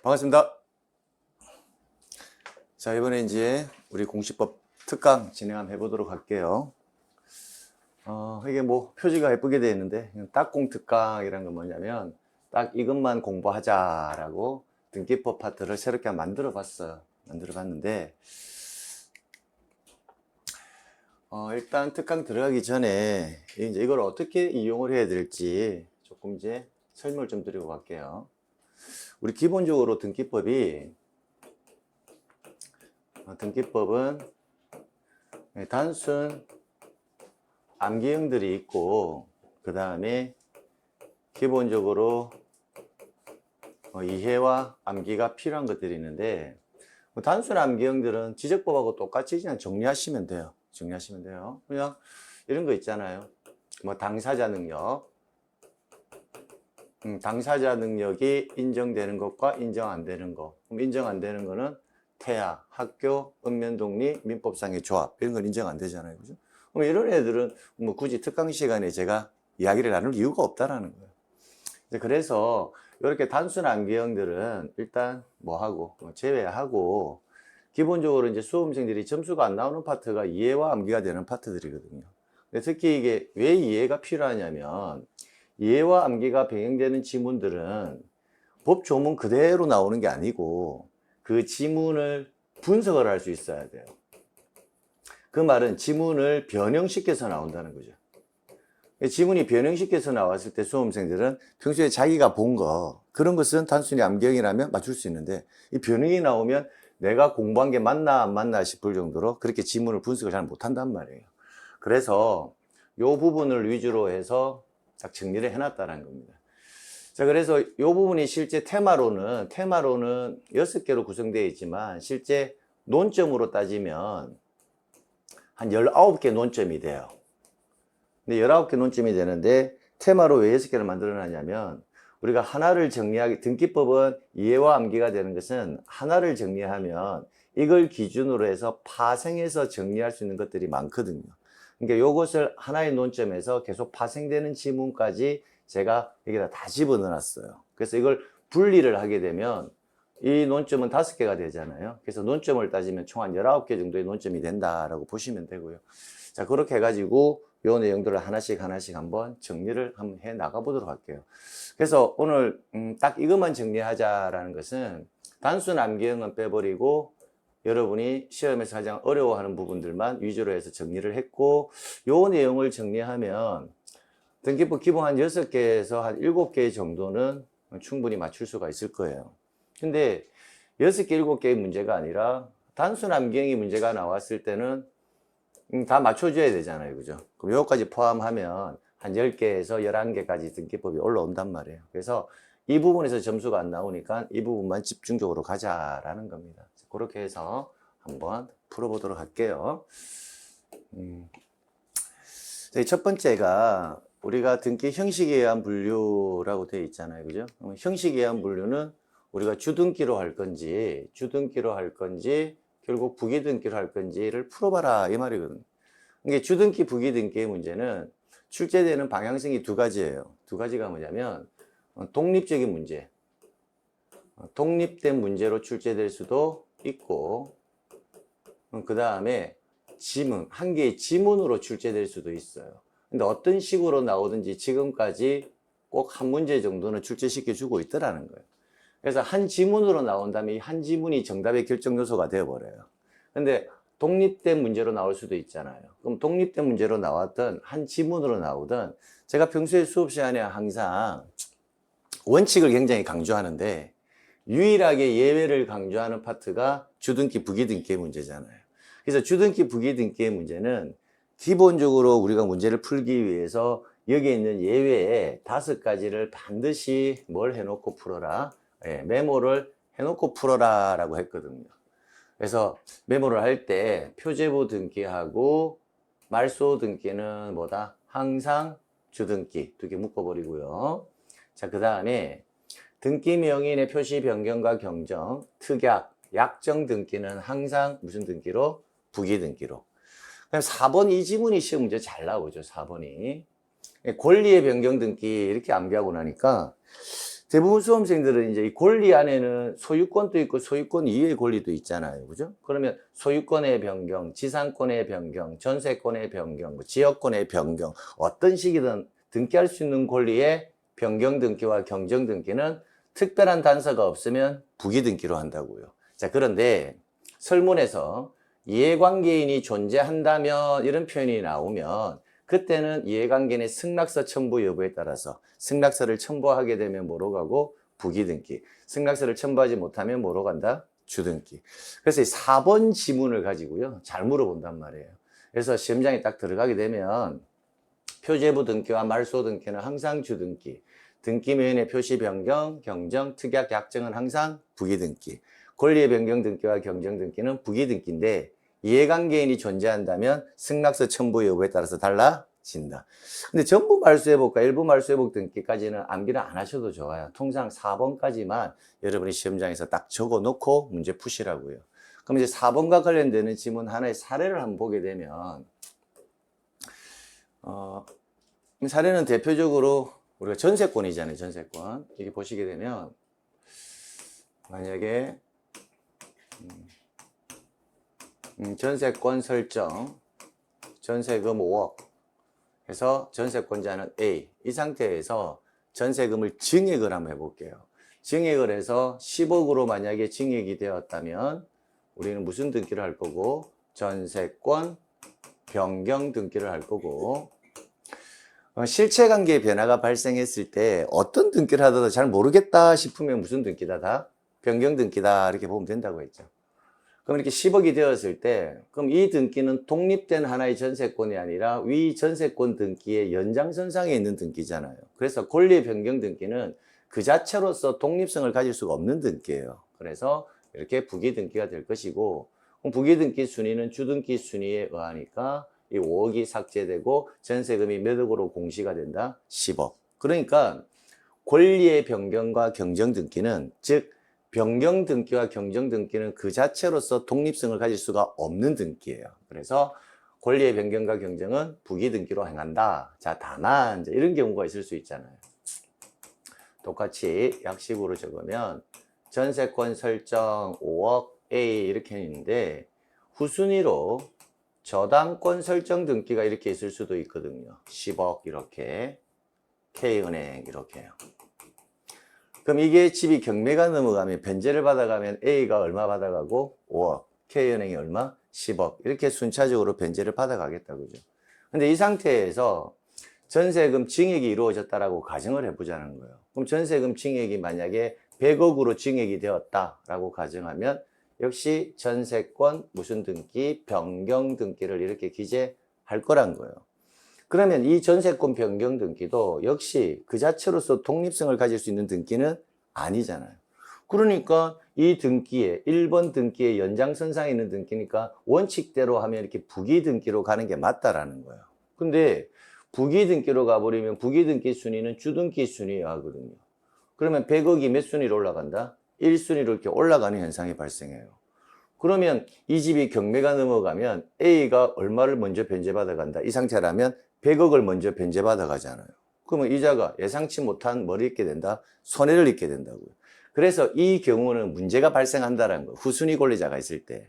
반갑습니다. 자, 이번에 이제 우리 공시법 특강 진행 한번 해보도록 할게요. 이게 뭐 표지가 예쁘게 되어 있는데, 딱공 특강이라는 건 뭐냐면, 딱 이것만 공부하자라고 등기법 파트를 새롭게 만들어 봤어요. 만들어 봤는데, 일단 특강 들어가기 전에 이제 이걸 어떻게 이용을 해야 될지 조금 이제 설명을 좀 드리고 갈게요. 우리 기본적으로 등기법은 단순 암기형들이 있고, 그 다음에 기본적으로 이해와 암기가 필요한 것들이 있는데, 단순 암기형들은 지적법하고 똑같이 그냥 정리하시면 돼요. 그냥 이런 거 있잖아요. 뭐 당사자 능력, 당사자 능력이 인정되는 것과 인정 안 되는 것. 그럼 인정 안 되는 거는 태아, 학교, 읍면독립, 민법상의 조합, 이런 건 인정 안 되잖아요. 그죠? 그럼 이런 애들은 뭐 굳이 특강 시간에 제가 이야기를 나눌 이유가 없다라는 거예요. 그래서 이렇게 단순 암기형들은 일단 제외하고, 기본적으로 이제 수험생들이 점수가 안 나오는 파트가 이해와 암기가 되는 파트들이거든요. 특히 이게 왜 이해가 필요하냐면, 이해와 암기가 병행되는 지문들은 법 조문 그대로 나오는 게 아니고 그 지문을 분석을 할 수 있어야 돼요. 그 말은 지문을 변형시켜서 나온다는 거죠. 지문이 변형시켜서 나왔을 때 수험생들은 평소에 자기가 본 거, 그런 것은 단순히 암기형이라면 맞출 수 있는데, 이 변형이 나오면 내가 공부한 게 맞나 안 맞나 싶을 정도로 그렇게 지문을 분석을 잘 못한단 말이에요. 그래서 이 부분을 위주로 해서 딱 정리를 해놨다는 겁니다. 자, 그래서 이 부분이 실제 테마로는 6개로 구성되어 있지만, 실제 논점으로 따지면 한 19개 논점이 돼요. 근데 19개 논점이 되는데, 테마로 왜 6개를 만들어 놨냐면, 우리가 하나를 정리하기, 등기법은 이해와 암기가 되는 것은 하나를 정리하면 이걸 기준으로 해서 파생해서 정리할 수 있는 것들이 많거든요. 그러니까 이것을 하나의 논점에서 계속 파생되는 지문까지 제가 여기다 다 집어넣어 놨어요. 그래서 이걸 분리를 하게 되면 이 논점은 5개가 되잖아요. 그래서 논점을 따지면 총 한 19개 정도의 논점이 된다라고 보시면 되고요. 자, 그렇게 해가지고 요 내용들을 하나씩 한번 정리를 한번 해 나가 보도록 할게요. 그래서 오늘 딱 이것만 정리하자라는 것은, 단순 암기형은 빼버리고 여러분이 시험에서 가장 어려워하는 부분들만 위주로 해서 정리를 했고, 요 내용을 정리하면 등기법 기본 한 6개에서 한 7개 정도는 충분히 맞출 수가 있을 거예요. 근데 6개, 7개의 문제가 아니라 단순 암기형이 문제가 나왔을 때는 다 맞춰줘야 되잖아요. 그죠? 그럼 요거까지 포함하면 한 10개에서 11개까지 등기법이 올라온단 말이에요. 그래서 이 부분에서 점수가 안 나오니까 이 부분만 집중적으로 가자라는 겁니다. 그렇게 해서 한번 풀어보도록 할게요. 첫 번째가 우리가 등기 형식에 의한 분류라고 되어 있잖아요. 그죠? 형식에 의한 분류는 우리가 주등기로 할 건지, 결국 부기등기로 할 건지를 풀어봐라, 이 말이거든요. 이게 주등기, 부기등기의 문제는 출제되는 방향성이 두 가지예요. 두 가지가 뭐냐면, 독립적인 문제, 독립된 문제로 출제될 수도 있고, 그 다음에 지문, 한 개의 지문으로 출제될 수도 있어요. 근데 어떤 식으로 나오든지 지금까지 꼭 한 문제 정도는 출제시켜 주고 있더라는 거예요. 그래서 한 지문으로 나온다면 이 한 지문이 정답의 결정 요소가 되어버려요. 근데 독립된 문제로 나올 수도 있잖아요. 그럼 독립된 문제로 나왔든 한 지문으로 나오든, 제가 평소에 수업 시간에 항상 원칙을 굉장히 강조하는데 유일하게 예외를 강조하는 파트가 주등기, 부기등기의 문제잖아요. 그래서 주등기, 부기등기의 문제는 기본적으로 우리가 문제를 풀기 위해서 여기에 있는 예외에 5가지를 반드시 뭘 해놓고 풀어라. 메모를 해놓고 풀어라 라고 했거든요. 그래서 메모를 할 때 표제부 등기하고 말소 등기는 뭐다? 항상 주등기 2개 묶어버리고요. 자, 그 다음에 등기 명인의 표시 변경과 경정, 특약, 약정 등기는 항상 무슨 등기로? 부기등기로. 그럼 4번 이 지문이 시험 문제 잘 나오죠. 4번이. 권리의 변경 등기 이렇게 암기하고 나니까 대부분 수험생들은 이제 이 권리 안에는 소유권도 있고 소유권 이외의 권리도 있잖아요. 그죠? 그러면 소유권의 변경, 지상권의 변경, 전세권의 변경, 뭐 지역권의 변경, 어떤 식이든 등기할 수 있는 권리의 변경 등기와 경정 등기는 특별한 단서가 없으면 부기 등기로 한다고요. 자, 그런데 설문에서 이해관계인이 존재한다면 이런 표현이 나오면 그때는 이해관계인의 승낙서 첨부 여부에 따라서 승낙서를 첨부하게 되면 뭐로 가고 부기등기, 승낙서를 첨부하지 못하면 뭐로 간다? 주등기. 그래서 이 4번 지문을 가지고요 잘 물어본단 말이에요. 그래서 시험장에 딱 들어가게 되면 표제부 등기와 말소 등기는 항상 주등기, 등기면의 표시 변경, 경정, 특약 약정은 항상 부기등기, 권리의 변경 등기와 경정 등기는 부기등기인데 이해관계인이 존재한다면 승낙서 첨부 여부에 따라서 달라진다. 근데 전부 말소회복과 일부 말소회복 등기까지는 암기를 안 하셔도 좋아요. 통상 4번까지만 여러분이 시험장에서 딱 적어 놓고 문제 푸시라고요. 그럼 이제 4번과 관련되는 지문 하나의 사례를 한번 보게 되면 사례는 대표적으로 우리가 전세권이잖아요. 전세권. 이렇게 보시게 되면 만약에 전세권 설정, 전세금 5억 해서 전세권자는 A. 이 상태에서 전세금을 증액을 한번 해볼게요. 증액을 해서 10억으로 만약에 증액이 되었다면 우리는 무슨 등기를 할 거고 전세권 변경 등기를 할 거고 실체관계의 변화가 발생했을 때 어떤 등기를 하더라도 잘 모르겠다 싶으면 무슨 등기다? 다 변경 등기다 이렇게 보면 된다고 했죠. 그럼 이렇게 10억이 되었을 때 그럼 이 등기는 독립된 하나의 전세권이 아니라 위 전세권 등기의 연장선상에 있는 등기잖아요. 그래서 권리의 변경 등기는 그 자체로서 독립성을 가질 수가 없는 등기예요. 그래서 이렇게 부기 등기가 될 것이고 그럼 부기 등기 순위는 주등기 순위에 의하니까 이 5억이 삭제되고 전세금이 몇 억으로 공시가 된다? 10억. 그러니까 권리의 변경과 경정 등기는 즉 변경 등기와 경정 등기는 그 자체로서 독립성을 가질 수가 없는 등기예요. 그래서 권리의 변경과 경정은 부기 등기로 행한다. 자, 다만 이제 이런 경우가 있을 수 있잖아요. 똑같이 약식으로 적으면 전세권 설정 5억 A 이렇게 있는데 후순위로 저당권 설정 등기가 이렇게 있을 수도 있거든요. 10억 이렇게 K은행 이렇게요. 그럼 이게 집이 경매가 넘어가면 변제를 받아가면 A가 얼마 받아가고 5억, K은행이 얼마? 10억 이렇게 순차적으로 변제를 받아가겠다 그죠. 근데 이 상태에서 전세금 증액이 이루어졌다라고 가정을 해보자는 거예요. 그럼 전세금 증액이 만약에 100억으로 증액이 되었다라고 가정하면 역시 전세권 무슨 등기, 변경 등기를 이렇게 기재할 거란 거예요. 그러면 이 전세권 변경 등기도 역시 그 자체로서 독립성을 가질 수 있는 등기는 아니잖아요. 그러니까 이 등기에 1번 등기의 연장선상에 있는 등기니까 원칙대로 하면 이렇게 부기 등기로 가는 게 맞다라는 거예요. 근데 부기 등기로 가버리면 부기 등기 순위는 주등기 순위여야 하거든요. 그러면 100억이 몇 순위로 올라간다? 1순위로 이렇게 올라가는 현상이 발생해요. 그러면 이 집이 경매가 넘어가면 A가 얼마를 먼저 변제받아 간다? 이 상태라면 100억을 먼저 변제받아 가잖아요. 그러면 이자가 예상치 못한 뭐를 입게 된다? 손해를 입게 된다고요. 그래서 이 경우는 문제가 발생한다는 거예요. 후순위 권리자가 있을 때.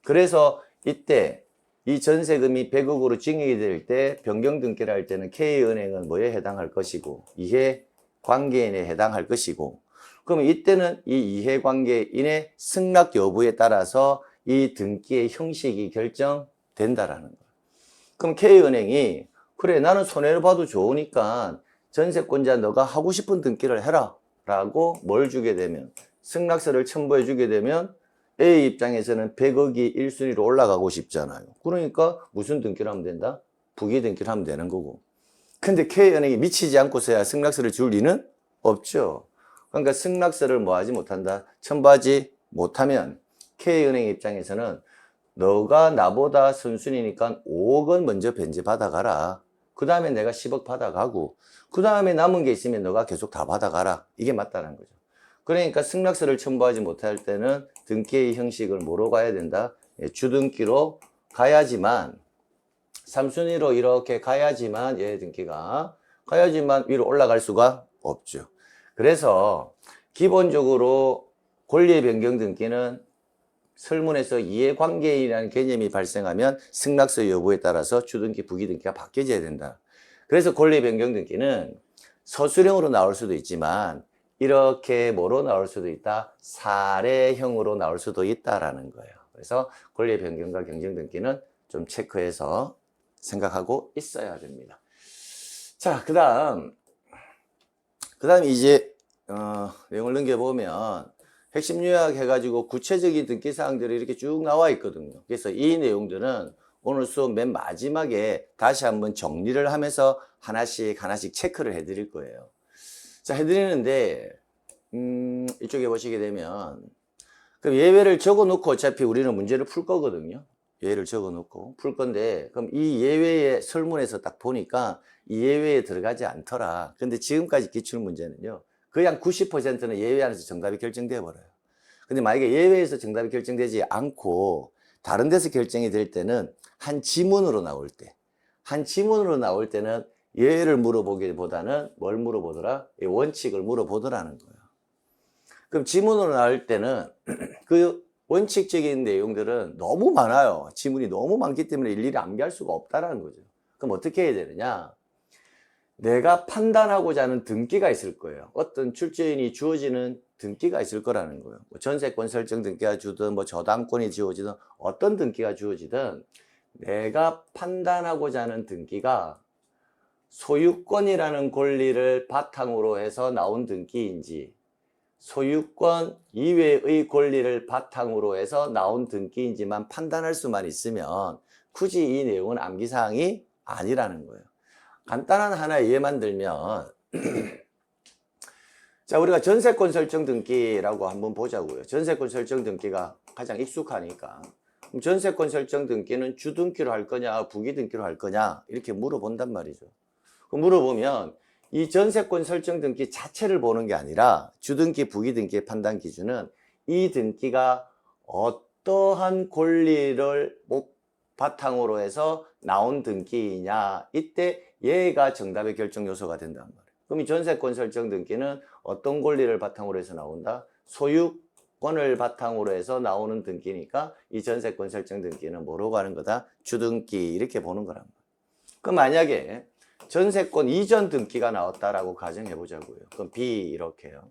그래서 이때 이 전세금이 100억으로 증액이 될 때 변경 등기를 할 때는 K은행은 뭐에 해당할 것이고 이해관계인에 해당할 것이고 그러면 이때는 이 이해관계인의 승낙 여부에 따라서 이 등기의 형식이 결정된다라는 거예요. 그럼 K은행이 그래 나는 손해를 봐도 좋으니까 전세권자 너가 하고 싶은 등기를 해라 라고 뭘 주게 되면 승낙서를 첨부해 주게 되면 A 입장에서는 100억이 1순위로 올라가고 싶잖아요. 그러니까 무슨 등기를 하면 된다? 부기 등기를 하면 되는 거고. 근데 K은행이 미치지 않고서야 승낙서를 줄 리는 없죠. 그러니까 승낙서를 뭐 하지 못한다? 첨부하지 못하면 K은행 입장에서는 너가 나보다 선순위니까 5억은 먼저 변제 받아가라. 그 다음에 내가 10억 받아가고 그 다음에 남은 게 있으면 너가 계속 다 받아가라. 이게 맞다는 거죠. 그러니까 승낙서를 첨부하지 못할 때는 등기의 형식을 뭐로 가야 된다? 주등기로 가야지만 3순위로 이렇게 가야지만 얘 등기가 가야지만 위로 올라갈 수가 없죠. 그래서 기본적으로 권리의 변경 등기는 설문에서 이해관계인이라는 개념이 발생하면 승낙서 여부에 따라서 주등기, 부기등기가 바뀌어져야 된다. 그래서 권리의 변경 등기는 서술형으로 나올 수도 있지만 이렇게 뭐로 나올 수도 있다? 사례형으로 나올 수도 있다라는 거예요. 그래서 권리의 변경과 경정 등기는 좀 체크해서 생각하고 있어야 됩니다. 자, 그 다음 이제 내용을 넘겨보면 핵심 요약 해가지고 구체적인 등기 사항들이 이렇게 쭉 나와 있거든요. 그래서 이 내용들은 오늘 수업 맨 마지막에 다시 한번 정리를 하면서 하나씩 체크를 해드릴 거예요. 자, 해드리는데 이쪽에 보시게 되면 그럼 예외를 적어 놓고 어차피 우리는 문제를 풀 거거든요. 예외를 적어 놓고 풀 건데, 그럼 이 예외의 설문에서 딱 보니까 이 예외에 들어가지 않더라. 근데 지금까지 기출 문제는요, 거의 한 90%는 예외 안에서 정답이 결정돼 버려요. 근데 만약에 예외에서 정답이 결정되지 않고 다른 데서 결정이 될 때는 한 지문으로 나올 때는 예외를 물어보기보다는 뭘 물어보더라? 원칙을 물어보더라는 거예요. 그럼 지문으로 나올 때는 그 원칙적인 내용들은 너무 많아요. 지문이 너무 많기 때문에 일일이 암기할 수가 없다라는 거죠. 그럼 어떻게 해야 되느냐? 내가 판단하고자 하는 등기가 있을 거예요. 어떤 출제인이 주어지는 등기가 있을 거라는 거예요. 뭐 전세권 설정 등기가 주든 뭐 저당권이 주어지든 어떤 등기가 주어지든 내가 판단하고자 하는 등기가 소유권이라는 권리를 바탕으로 해서 나온 등기인지 소유권 이외의 권리를 바탕으로 해서 나온 등기인지만 판단할 수만 있으면 굳이 이 내용은 암기사항이 아니라는 거예요. 간단한 하나 예만 들면 자, 우리가 전세권 설정 등기라고 한번 보자고요. 전세권 설정 등기가 가장 익숙하니까. 그럼 전세권 설정 등기는 주등기로 할 거냐 부기등기로 할 거냐 이렇게 물어본단 말이죠. 물어보면 이 전세권 설정 등기 자체를 보는 게 아니라 주등기, 부기등기의 판단 기준은 이 등기가 어떠한 권리를 바탕으로 해서 나온 등기이냐, 이때 얘가 정답의 결정 요소가 된단 말이에요. 그럼 이 전세권 설정 등기는 어떤 권리를 바탕으로 해서 나온다? 소유권을 바탕으로 해서 나오는 등기니까 이 전세권 설정 등기는 뭐라고 하는 거다? 주등기 이렇게 보는 거란 말이에요. 그럼 만약에 전세권 이전 등기가 나왔다라고 가정해 보자고요. 그럼 B 이렇게요.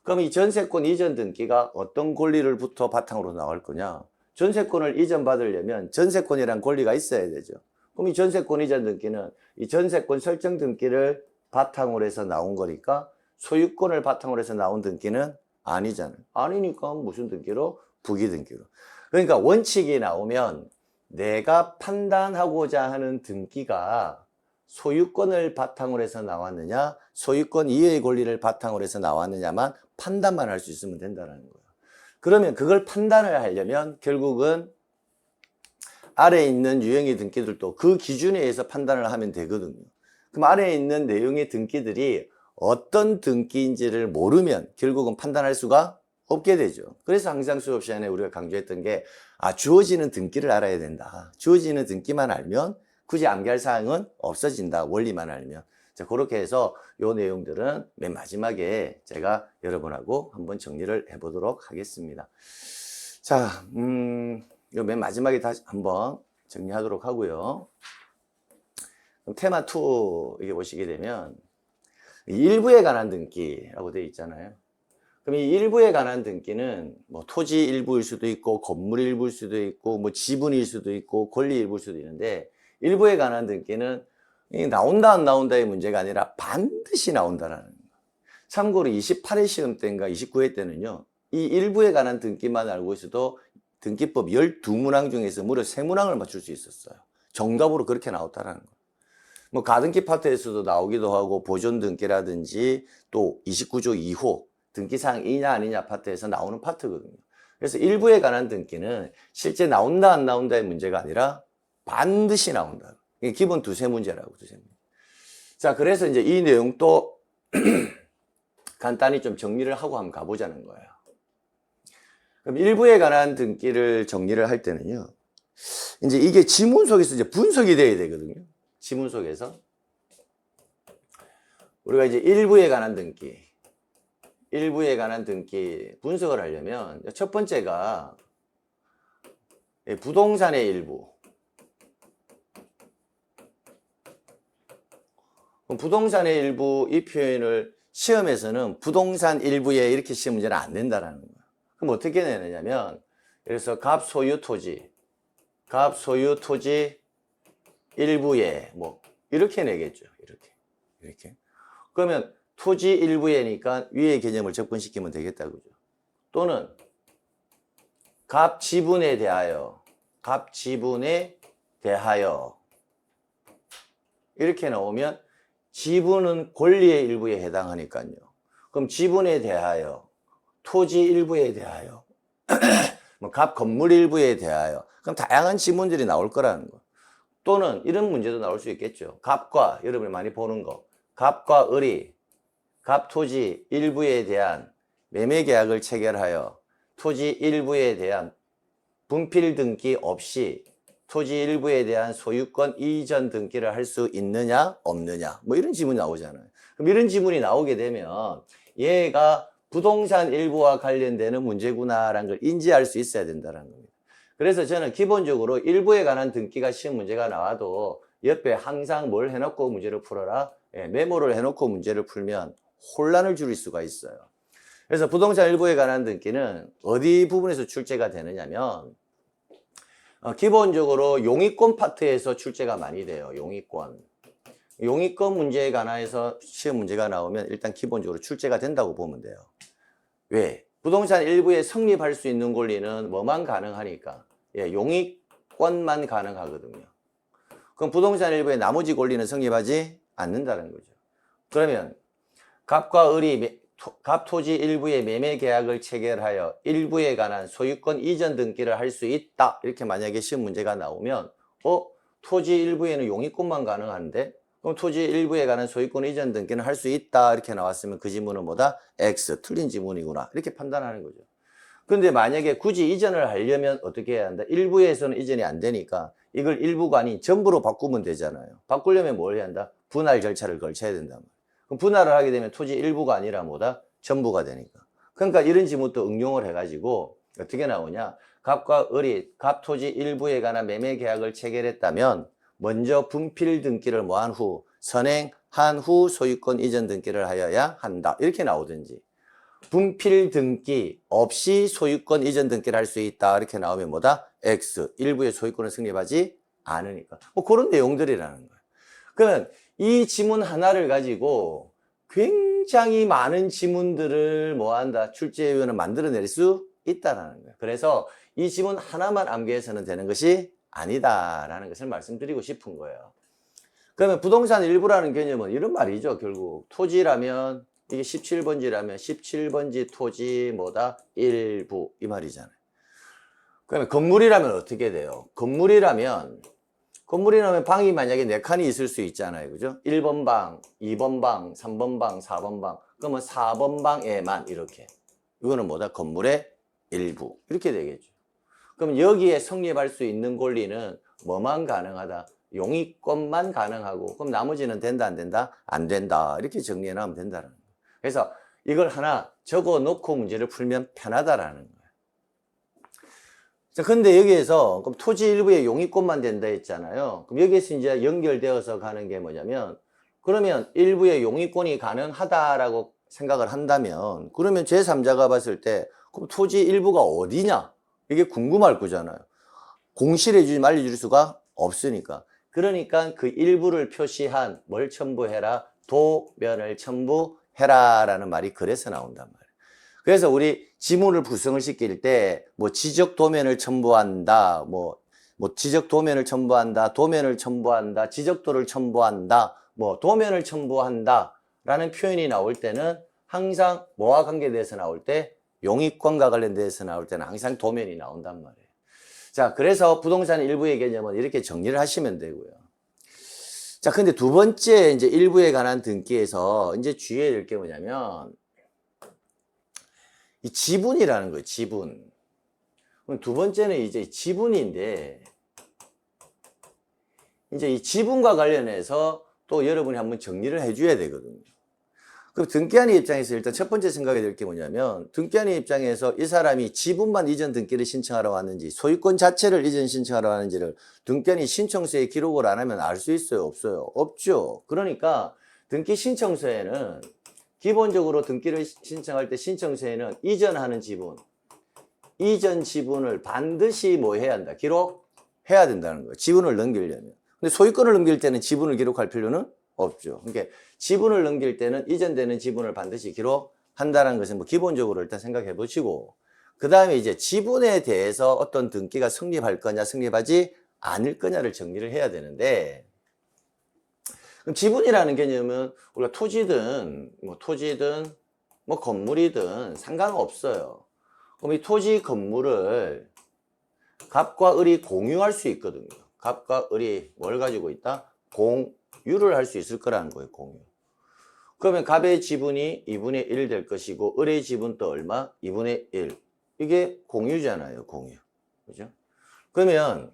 그럼 이 전세권 이전 등기가 어떤 권리를부터 바탕으로 나올 거냐? 전세권을 이전받으려면 전세권이란 권리가 있어야 되죠. 그럼 이 전세권 이전 등기는 이 전세권 설정 등기를 바탕으로 해서 나온 거니까 소유권을 바탕으로 해서 나온 등기는 아니잖아요. 아니니까 무슨 등기로? 부기 등기로. 그러니까 원칙이 나오면 내가 판단하고자 하는 등기가 소유권을 바탕으로 해서 나왔느냐, 소유권 이외의 권리를 바탕으로 해서 나왔느냐만 판단만 할 수 있으면 된다는 거예요. 그러면 그걸 판단을 하려면 결국은 아래에 있는 유형의 등기들도 그 기준에 의해서 판단을 하면 되거든요. 그럼 아래에 있는 내용의 등기들이 어떤 등기인지를 모르면 결국은 판단할 수가 없게 되죠. 그래서 항상 수업 시간에 우리가 강조했던 게 주어지는 등기를 알아야 된다. 주어지는 등기만 알면 굳이 암기할 사항은 없어진다. 원리만 알면. 자, 그렇게 해서 요 내용들은 맨 마지막에 제가 여러분하고 한번 정리를 해보도록 하겠습니다. 자, 요 맨 마지막에 다시 한번 정리하도록 하고요. 그럼 테마 2 이게 보시게 되면 일부에 관한 등기라고 되어 있잖아요. 그럼 이 일부에 관한 등기는 뭐 토지 일부일 수도 있고 건물 일부일 수도 있고 뭐 지분일 수도 있고 권리 일부일 수도 있는데 일부에 관한 등기는 나온다 안 나온다의 문제가 아니라 반드시 나온다라는 거예요. 참고로 28회 시험 때인가 29회 때는요. 이 일부에 관한 등기만 알고 있어도 등기법 12문항 중에서 무려 3문항을 맞출 수 있었어요. 정답으로 그렇게 나왔다라는 거예요. 뭐 가등기 파트에서도 나오기도 하고 보존 등기라든지 또 29조 2호 등기사항이냐 아니냐 파트에서 나오는 파트거든요. 그래서 일부에 관한 등기는 실제 나온다 안 나온다의 문제가 아니라 반드시 나온다. 이게 기본 두세 문제라고, 두세 문제. 자, 그래서 이제 이 내용 또 간단히 좀 정리를 하고 한번 가보자는 거예요. 그럼 일부에 관한 등기를 정리를 할 때는요. 이제 이게 지문 속에서 이제 분석이 돼야 되거든요. 지문 속에서. 우리가 이제 일부에 관한 등기. 일부에 관한 등기 분석을 하려면 첫 번째가 부동산의 일부. 부동산의 일부 이 표현을 시험에서는 부동산 일부에 이렇게 시험 문제는 안 낸다라는 거예요. 그럼 어떻게 내느냐면 그래서 갑 소유 토지 일부에 뭐 이렇게 내겠죠. 이렇게. 그러면 토지 일부에니까 위의 개념을 접근시키면 되겠다 그죠? 또는 갑 지분에 대하여 이렇게 나오면 지분은 권리의 일부에 해당하니까요. 그럼 지분에 대하여, 토지 일부에 대하여, 뭐 갑 건물 일부에 대하여, 그럼 다양한 지문들이 나올 거라는 거. 또는 이런 문제도 나올 수 있겠죠. 갑과, 여러분이 많이 보는 거, 갑과 을이 갑 토지 일부에 대한 매매 계약을 체결하여 토지 일부에 대한 분필 등기 없이 토지 일부에 대한 소유권 이전 등기를 할 수 있느냐 없느냐 뭐 이런 지문이 나오잖아요. 그럼 이런 지문이 나오게 되면 얘가 부동산 일부와 관련되는 문제구나라는 걸 인지할 수 있어야 된다는 겁니다. 그래서 저는 기본적으로 일부에 관한 등기가 시험 문제가 나와도 옆에 항상 뭘 해놓고 문제를 풀어라, 메모를 해놓고 문제를 풀면 혼란을 줄일 수가 있어요. 그래서 부동산 일부에 관한 등기는 어디 부분에서 출제가 되느냐면 기본적으로 용익권 파트에서 출제가 많이 돼요. 용익권 문제에 관해서 시험 문제가 나오면 일단 기본적으로 출제가 된다고 보면 돼요. 왜? 부동산 일부에 성립할 수 있는 권리는 뭐만 가능하니까 용익권만 가능하거든요. 그럼 부동산 일부의 나머지 권리는 성립하지 않는다는 거죠. 그러면 갑과 을이 갑 토지 일부의 매매 계약을 체결하여 일부에 관한 소유권 이전 등기를 할 수 있다. 이렇게 만약에 시험 문제가 나오면 토지 일부에는 용익권만 가능한데 그럼 토지 일부에 관한 소유권 이전 등기는 할 수 있다. 이렇게 나왔으면 그 지문은 뭐다? X. 틀린 지문이구나. 이렇게 판단하는 거죠. 근데 만약에 굳이 이전을 하려면 어떻게 해야 한다? 일부에서는 이전이 안 되니까 이걸 일부가 아닌 전부로 바꾸면 되잖아요. 바꾸려면 뭘 해야 한다? 분할 절차를 걸쳐야 된단 말이에요. 그럼 분할을 하게 되면 토지 일부가 아니라 뭐다? 전부가 되니까. 그러니까 이런 지문도 응용을 해가지고 어떻게 나오냐? 갑과 을이 갑 토지 일부에 관한 매매 계약을 체결했다면 먼저 분필 등기를 뭐한 후 선행한 후 소유권 이전 등기를 하여야 한다. 이렇게 나오든지 분필 등기 없이 소유권 이전 등기를 할 수 있다. 이렇게 나오면 뭐다? X. 일부의 소유권을 성립하지 않으니까. 뭐 그런 내용들이라는 거예요. 그러면 이 지문 하나를 가지고 굉장히 많은 지문들을 뭐한다? 출제위원은 만들어낼 수 있다는 거예요. 그래서 이 지문 하나만 암기해서는 되는 것이 아니다라는 것을 말씀드리고 싶은 거예요. 그러면 부동산 일부라는 개념은 이런 말이죠. 결국 토지라면 이게 17번지라면 17번지 토지 뭐다? 일부 이 말이잖아요. 그러면 건물이라면 어떻게 돼요? 건물이라면 방이 만약에 4칸이 있을 수 있잖아요. 그죠? 1번 방, 2번 방, 3번 방, 4번 방. 그러면 4번 방에만 이렇게. 이거는 뭐다? 건물의 일부. 이렇게 되겠죠. 그럼 여기에 성립할 수 있는 권리는 뭐만 가능하다? 용익권만 가능하고 그럼 나머지는 된다 안 된다? 안 된다. 이렇게 정리해 놓으면 된다는 거예요. 그래서 이걸 하나 적어 놓고 문제를 풀면 편하다라는 거예요. 자, 근데 여기에서 그럼 토지 일부에 용익권만 된다 했잖아요. 그럼 여기에서 이제 연결되어서 가는 게 뭐냐면 그러면 일부에 용익권이 가능하다라고 생각을 한다면 그러면 제3자가 봤을 때 그럼 토지 일부가 어디냐? 이게 궁금할 거잖아요. 공시를 해주지 말려줄 수가 없으니까. 그러니까 그 일부를 표시한 뭘 첨부해라? 도면을 첨부해라라는 말이 그래서 나온단 말이에요. 그래서 우리 지문을 구성을 시킬 때 뭐 지적 도면을 첨부한다, 뭐 지적 도면을 첨부한다, 도면을 첨부한다, 지적도를 첨부한다, 뭐 도면을 첨부한다라는 표현이 나올 때는 항상 뭐와 관계돼서 나올 때 용익권과 관련돼서 나올 때는 항상 도면이 나온단 말이에요. 자, 그래서 부동산 일부의 개념은 이렇게 정리를 하시면 되고요. 자, 근데 두 번째 이제 일부에 관한 등기에서 이제 주의해야 될 게 뭐냐면 이 지분이라는 거예요. 지분. 그럼 두 번째는 이제 지분인데 이제 이 지분과 관련해서 또 여러분이 한번 정리를 해줘야 되거든요. 그럼 등기한의 입장에서 일단 첫 번째 생각이 될 게 뭐냐면, 등기한의 입장에서 이 사람이 지분만 이전 등기를 신청하러 왔는지, 소유권 자체를 이전 신청하러 왔는지를 등기한의 신청서에 기록을 안 하면 알 수 있어요? 없어요? 없죠. 그러니까 등기 신청서에는 기본적으로 등기를 신청할 때 신청서에는 이전하는 지분, 이전 지분을 반드시 뭐 해야 한다? 기록해야 된다는 거예요. 지분을 넘기려면. 근데 소유권을 넘길 때는 지분을 기록할 필요는 없죠. 그러니까 지분을 넘길 때는 이전되는 지분을 반드시 기록한다는 것은 뭐 기본적으로 일단 생각해 보시고, 그 다음에 이제 지분에 대해서 어떤 등기가 성립할 거냐, 성립하지 않을 거냐를 정리를 해야 되는데, 그럼 지분이라는 개념은 우리가 토지든 뭐 건물이든 상관없어요. 그럼 이 토지 건물을 갑과 을이 공유할 수 있거든요. 갑과 을이 뭘 가지고 있다? 공유를 할 수 있을 거라는 거예요, 공유. 그러면 갑의 지분이 2분의 1 될 것이고, 을의 지분도 얼마? 2분의 1. 이게 공유잖아요, 공유. 그죠? 그러면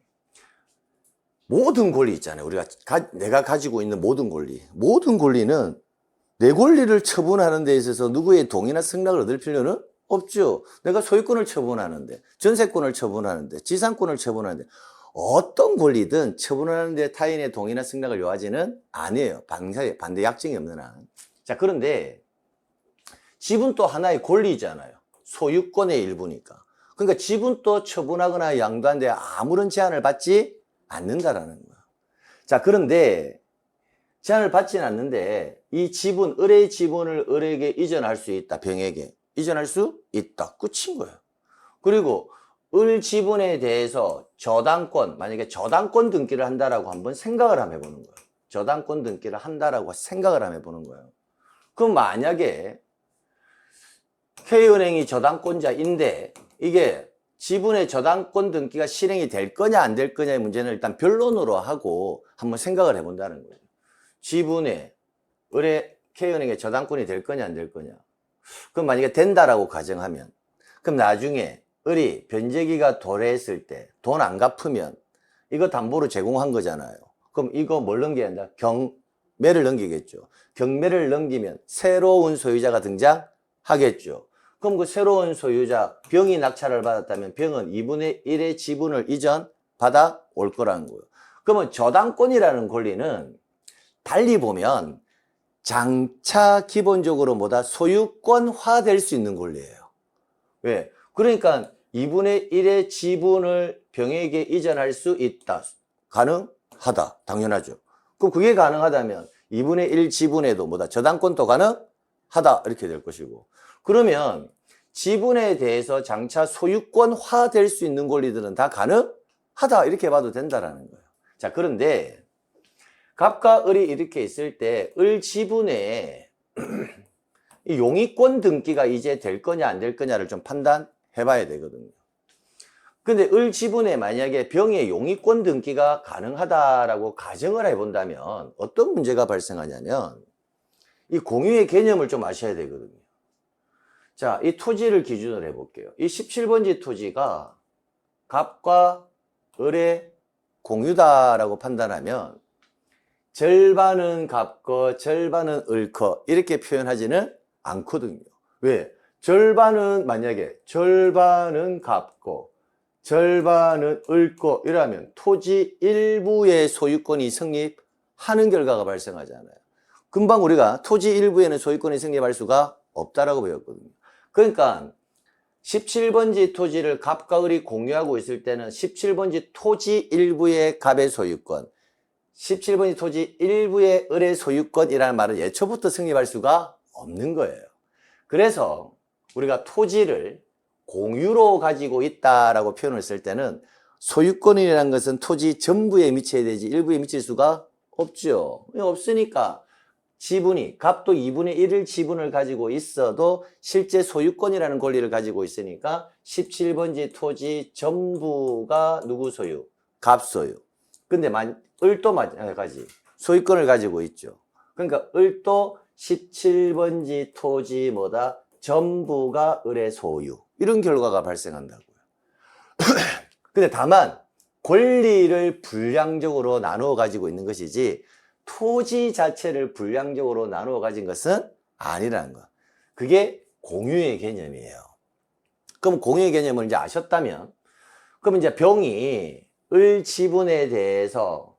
모든 권리 있잖아요. 내가 가지고 있는 모든 권리. 모든 권리는 내 권리를 처분하는 데 있어서 누구의 동의나 승낙을 얻을 필요는 없죠. 내가 소유권을 처분하는데, 전세권을 처분하는데, 지상권을 처분하는데, 어떤 권리든 처분하는데 타인의 동의나 승낙을 요하지는 아니에요. 반대 약정이 없는 한. 자, 그런데 지분도 하나의 권리잖아요. 소유권의 일부니까. 그러니까 지분도 처분하거나 양도하는데 아무런 제한을 받지 않는다라는 거예요. 자, 그런데 제한을 받지는 않는데 이 지분, 을의 지분을 을에게 이전할 수 있다. 병에게 이전할 수 있다. 끝인 거예요. 그리고 을 지분에 대해서 저당권, 만약에 저당권 등기를 한다라고 한번 생각을 한번 해보는 거예요. 저당권 등기를 한다라고 생각을 한번 해보는 거예요. 그럼 만약에 K은행이 저당권자인데 이게 지분의 저당권 등기가 실행이 될 거냐 안 될 거냐의 문제는 일단 변론으로 하고 한번 생각을 해본다는 거예요. 지분에 을의 K은행의 저당권이 될 거냐 안 될 거냐. 그럼 만약에 된다라고 가정하면, 그럼 나중에 을이 변제기가 도래했을 때 돈 안 갚으면 이거 담보로 제공한 거잖아요. 그럼 이거 뭘 넘겨야 한다? 경매를 넘기겠죠. 경매를 넘기면 새로운 소유자가 등장하겠죠. 그럼 그 새로운 소유자, 병이 낙찰을 받았다면 병은 2분의 1의 지분을 이전 받아 올 거라는 거예요. 그러면 저당권이라는 권리는 달리 보면 장차 기본적으로 뭐다? 소유권화 될 수 있는 권리예요. 왜? 그러니까 2분의 1의 지분을 병에게 이전할 수 있다. 가능하다. 당연하죠. 그럼 그게 가능하다면 2분의 1 지분에도 뭐다? 저당권도 가능하다. 이렇게 될 것이고. 그러면 지분에 대해서 장차 소유권화 될 수 있는 권리들은 다 가능하다. 이렇게 봐도 된다라는 거예요. 자, 그런데 갑과 을이 이렇게 있을 때 을 지분에 이 용의권 등기가 이제 될 거냐 안 될 거냐를 좀 판단해 봐야 되거든요. 근데 을 지분에 만약에 병의 용의권 등기가 가능하다라고 가정을 해본다면 어떤 문제가 발생하냐면 이 공유의 개념을 좀 아셔야 되거든요. 자, 이 토지를 기준으로 해볼게요. 이 17번지 토지가 갑과 을의 공유다라고 판단하면 절반은 갑거, 절반은 을거 이렇게 표현하지는 않거든요. 왜? 만약에 절반은 갑거, 절반은 을거 이러면 토지 일부의 소유권이 성립하는 결과가 발생하잖아요. 금방 우리가 토지 일부에는 소유권이 성립할 수가 없다라고 배웠거든요. 그러니까 17번지 토지를 갑과 을이 공유하고 있을 때는 17번지 토지 일부의 갑의 소유권, 17번지 토지 일부의 을의 소유권이라는 말은 예초부터 성립할 수가 없는 거예요. 그래서 우리가 토지를 공유로 가지고 있다라고 표현을 쓸 때는 소유권이라는 것은 토지 전부에 미쳐야 되지 일부에 미칠 수가 없죠. 없으니까 지분이 갑도 2분의 1을 지분을 가지고 있어도 실제 소유권이라는 권리를 가지고 있으니까 17번지 토지 전부가 누구 소유? 갑 소유. 근데 을도 마찬가지 소유권을 가지고 있죠. 그러니까 을도 17번지 토지 뭐다? 전부가 을의 소유. 이런 결과가 발생한다고요. 근데 다만 권리를 분량적으로 나누어 가지고 있는 것이지 토지 자체를 분량적으로 나누어 가진 것은 아니라는 거. 그게 공유의 개념이에요. 그럼 공유의 개념을 이제 아셨다면, 그럼 이제 병이 을 지분에 대해서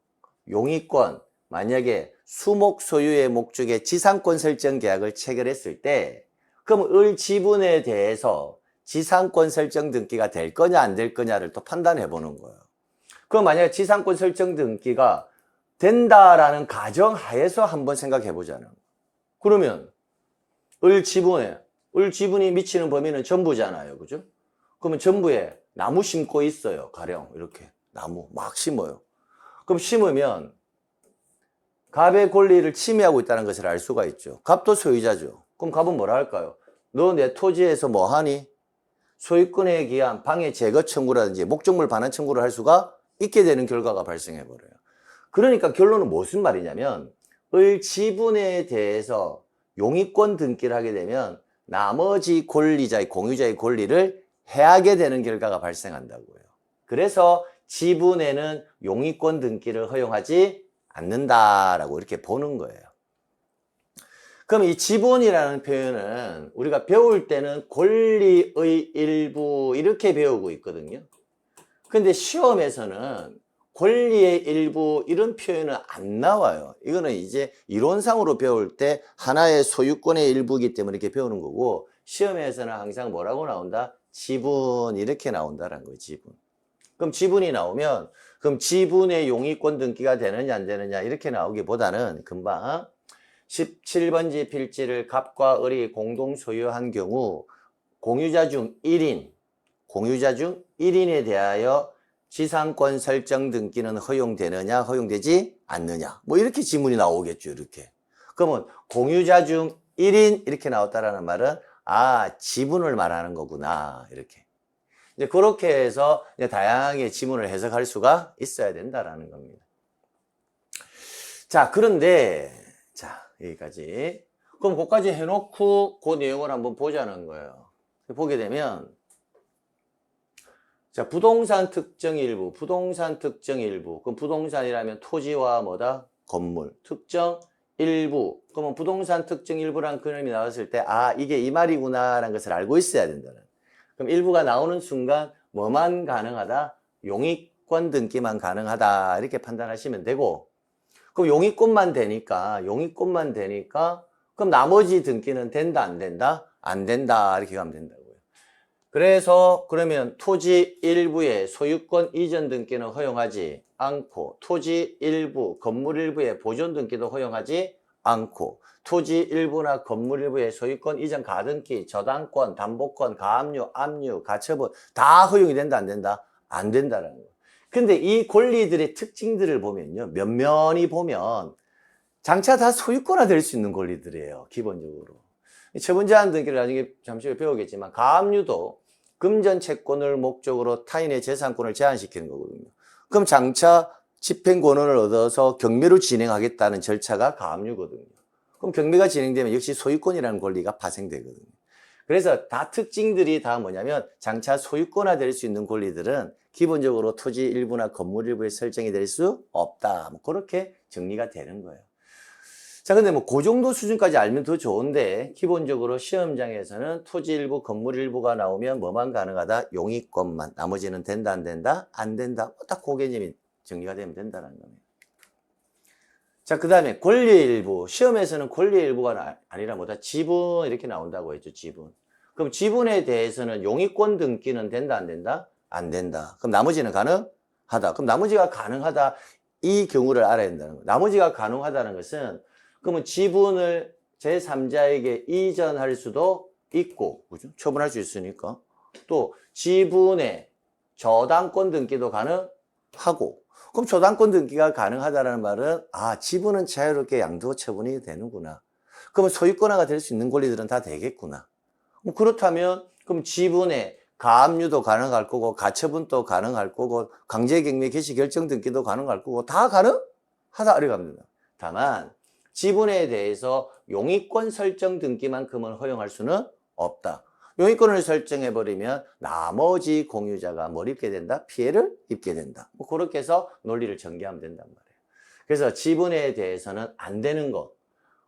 용의권, 만약에 수목 소유의 목적의 지상권 설정 계약을 체결했을 때, 그럼 을 지분에 대해서 지상권 설정 등기가 될 거냐 안 될 거냐를 또 판단해 보는 거예요. 그럼 만약에 지상권 설정 등기가 된다라는 가정하에서 한번 생각해 보자는 거예요. 그러면 을 지분이 미치는 범위는 전부잖아요. 그죠? 그러면 전부에 나무 심고 있어요. 가령 이렇게 나무 막 심어요. 그럼 심으면 갑의 권리를 침해하고 있다는 것을 알 수가 있죠. 갑도 소유자죠. 그럼 갑은 뭐라 할까요? 너 내 토지에서 뭐 하니? 소유권에 기한 방해 제거 청구라든지 목적물 반환 청구를 할 수가 있게 되는 결과가 발생해 버려요. 그러니까 결론은 무슨 말이냐면 을 지분에 대해서 용의권 등기를 하게 되면 나머지 권리자의 공유자의 권리를 해하게 되는 결과가 발생한다고요. 그래서 지분에는 용의권 등기를 허용하지 않는다라고 이렇게 보는 거예요. 그럼 이 지분이라는 표현은 우리가 배울 때는 권리의 일부 이렇게 배우고 있거든요. 근데 시험에서는 권리의 일부 이런 표현은 안 나와요. 이거는 이제 이론상으로 배울 때 하나의 소유권의 일부이기 때문에 이렇게 배우는 거고, 시험에서는 항상 뭐라고 나온다? 지분 이렇게 나온다는 거예요. 지분. 그럼 지분이 나오면 그럼 지분의 용의권 등기가 되느냐 안 되느냐 이렇게 나오기보다는 금방 17번지 필지를 갑과 을이 공동 소유한 경우 공유자 중 1인에 대하여 지상권 설정 등기는 허용되느냐 허용되지 않느냐 뭐 이렇게 지문이 나오겠죠. 이렇게. 그러면 공유자 중 1인 이렇게 나왔다라는 말은 아 지분을 말하는 거구나 이렇게. 이제 그렇게 해서 이제 다양하게 지문을 해석할 수가 있어야 된다라는 겁니다. 자, 그런데 자 여기까지. 그럼 그까지 해놓고 그 내용을 한번 보자는 거예요. 보게 되면 자 부동산 특정 일부, 그럼 부동산이라면 토지와 뭐다? 건물, 특정 일부. 그러면 부동산 특정 일부라는 그림이 나왔을 때 아 이게 이 말이구나라는 것을 알고 있어야 된다는. 그럼 일부가 나오는 순간 뭐만 가능하다? 용의권 등기만 가능하다 이렇게 판단하시면 되고, 그럼 용의권만 되니까 그럼 나머지 등기는 된다 안 된다? 안 된다 이렇게 가면 된다고요. 그래서 그러면 토지 일부의 소유권 이전 등기는 허용하지 않고 토지 일부, 건물 일부의 보존 등기도 허용하지 않고 토지 일부나 건물 일부의 소유권 이전 가등기, 저당권, 담보권, 가압류, 압류, 가처분 다 허용이 된다 안 된다? 안 된다라는 거예요. 근데 이 권리들의 특징들을 보면요. 면면히 보면 장차 다 소유권화 될 수 있는 권리들이에요. 기본적으로. 처분제한 등기를 나중에 잠시 후에 배우겠지만 가압류도 금전 채권을 목적으로 타인의 재산권을 제한시키는 거거든요. 그럼 장차 집행 권한을 얻어서 경매로 진행하겠다는 절차가 가압류거든요. 그럼 경매가 진행되면 역시 소유권이라는 권리가 파생되거든요. 그래서 다 특징들이 다 뭐냐면 장차 소유권화 될 수 있는 권리들은 기본적으로 토지 일부나 건물 일부에 설정이 될 수 없다. 뭐 그렇게 정리가 되는 거예요. 자, 근데 뭐 그 정도 수준까지 알면 더 좋은데 기본적으로 시험장에서는 토지 일부, 건물 일부가 나오면 뭐만 가능하다? 용의권만. 나머지는 된다, 안 된다? 안 된다. 딱 그 개념이 정리가 되면 된다는 겁니다. 자, 그 다음에 권리 일부. 시험에서는 권리 일부가 아니라 뭐다? 지분 이렇게 나온다고 했죠. 지분. 그럼 지분에 대해서는 용의권 등기는 된다, 안 된다? 안 된다. 그럼 나머지는 가능하다. 그럼 나머지가 가능하다. 이 경우를 알아야 된다는 거예요. 나머지가 가능하다는 것은 그러면 지분을 제3자에게 이전할 수도 있고, 그죠? 처분할 수 있으니까. 또 지분의 저당권 등기도 가능하고. 그럼 저당권 등기가 가능하다는 말은 아 지분은 자유롭게 양도 처분이 되는구나. 그러면 소유권화가 될 수 있는 권리들은 다 되겠구나. 그렇다면 그럼 지분의 가압류도 가능할 거고 가처분도 가능할 거고 강제경매 개시 결정 등기도 가능할 거고 다 가능하다 이렇게 합니다. 다만 지분에 대해서 용의권 설정 등기만큼은 허용할 수는 없다. 용의권을 설정해버리면 나머지 공유자가 뭘 입게 된다? 피해를 입게 된다. 뭐 그렇게 해서 논리를 전개하면 된단 말이에요. 그래서 지분에 대해서는 안 되는 거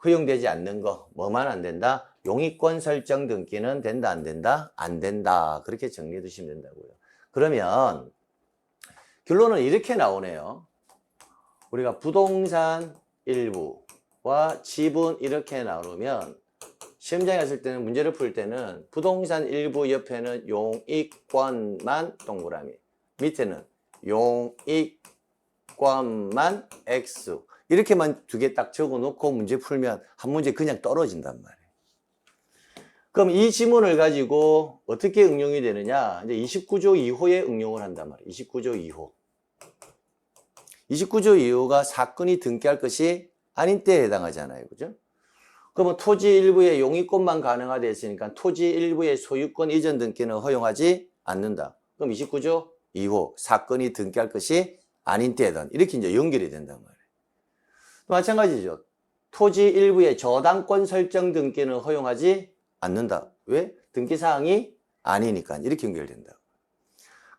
허용되지 않는 거, 뭐만 안 된다? 용의권 설정 등기는 된다, 안 된다? 안 된다. 그렇게 정리해 두시면 된다고요. 그러면 결론은 이렇게 나오네요. 우리가 부동산 일부와 지분 이렇게 나누면 시험장에 갔을 때는 문제를 풀 때는 부동산 일부 옆에는 용익권만 동그라미, 밑에는 용익권만 X 이렇게만 두 개 딱 적어 놓고 문제 풀면 한 문제 그냥 떨어진단 말이에요. 그럼 이 지문을 가지고 어떻게 응용이 되느냐? 이제 29조 2호에 응용을 한단 말이에요. 29조 2호. 29조 2호가 사건이 등기할 것이 아닌 때에 해당하잖아요. 그죠? 그러면 토지 일부의 용의권만 가능하다 했으니까 토지 일부의 소유권 이전 등기는 허용하지 않는다. 그럼 29조 2호 사건이 등기할 것이 아닌 때에든 이렇게 이제 연결이 된단 말이에요. 마찬가지죠. 토지 일부의 저당권 설정 등기는 허용하지 않는다. 왜? 등기사항이 아니니까 이렇게 연결된다.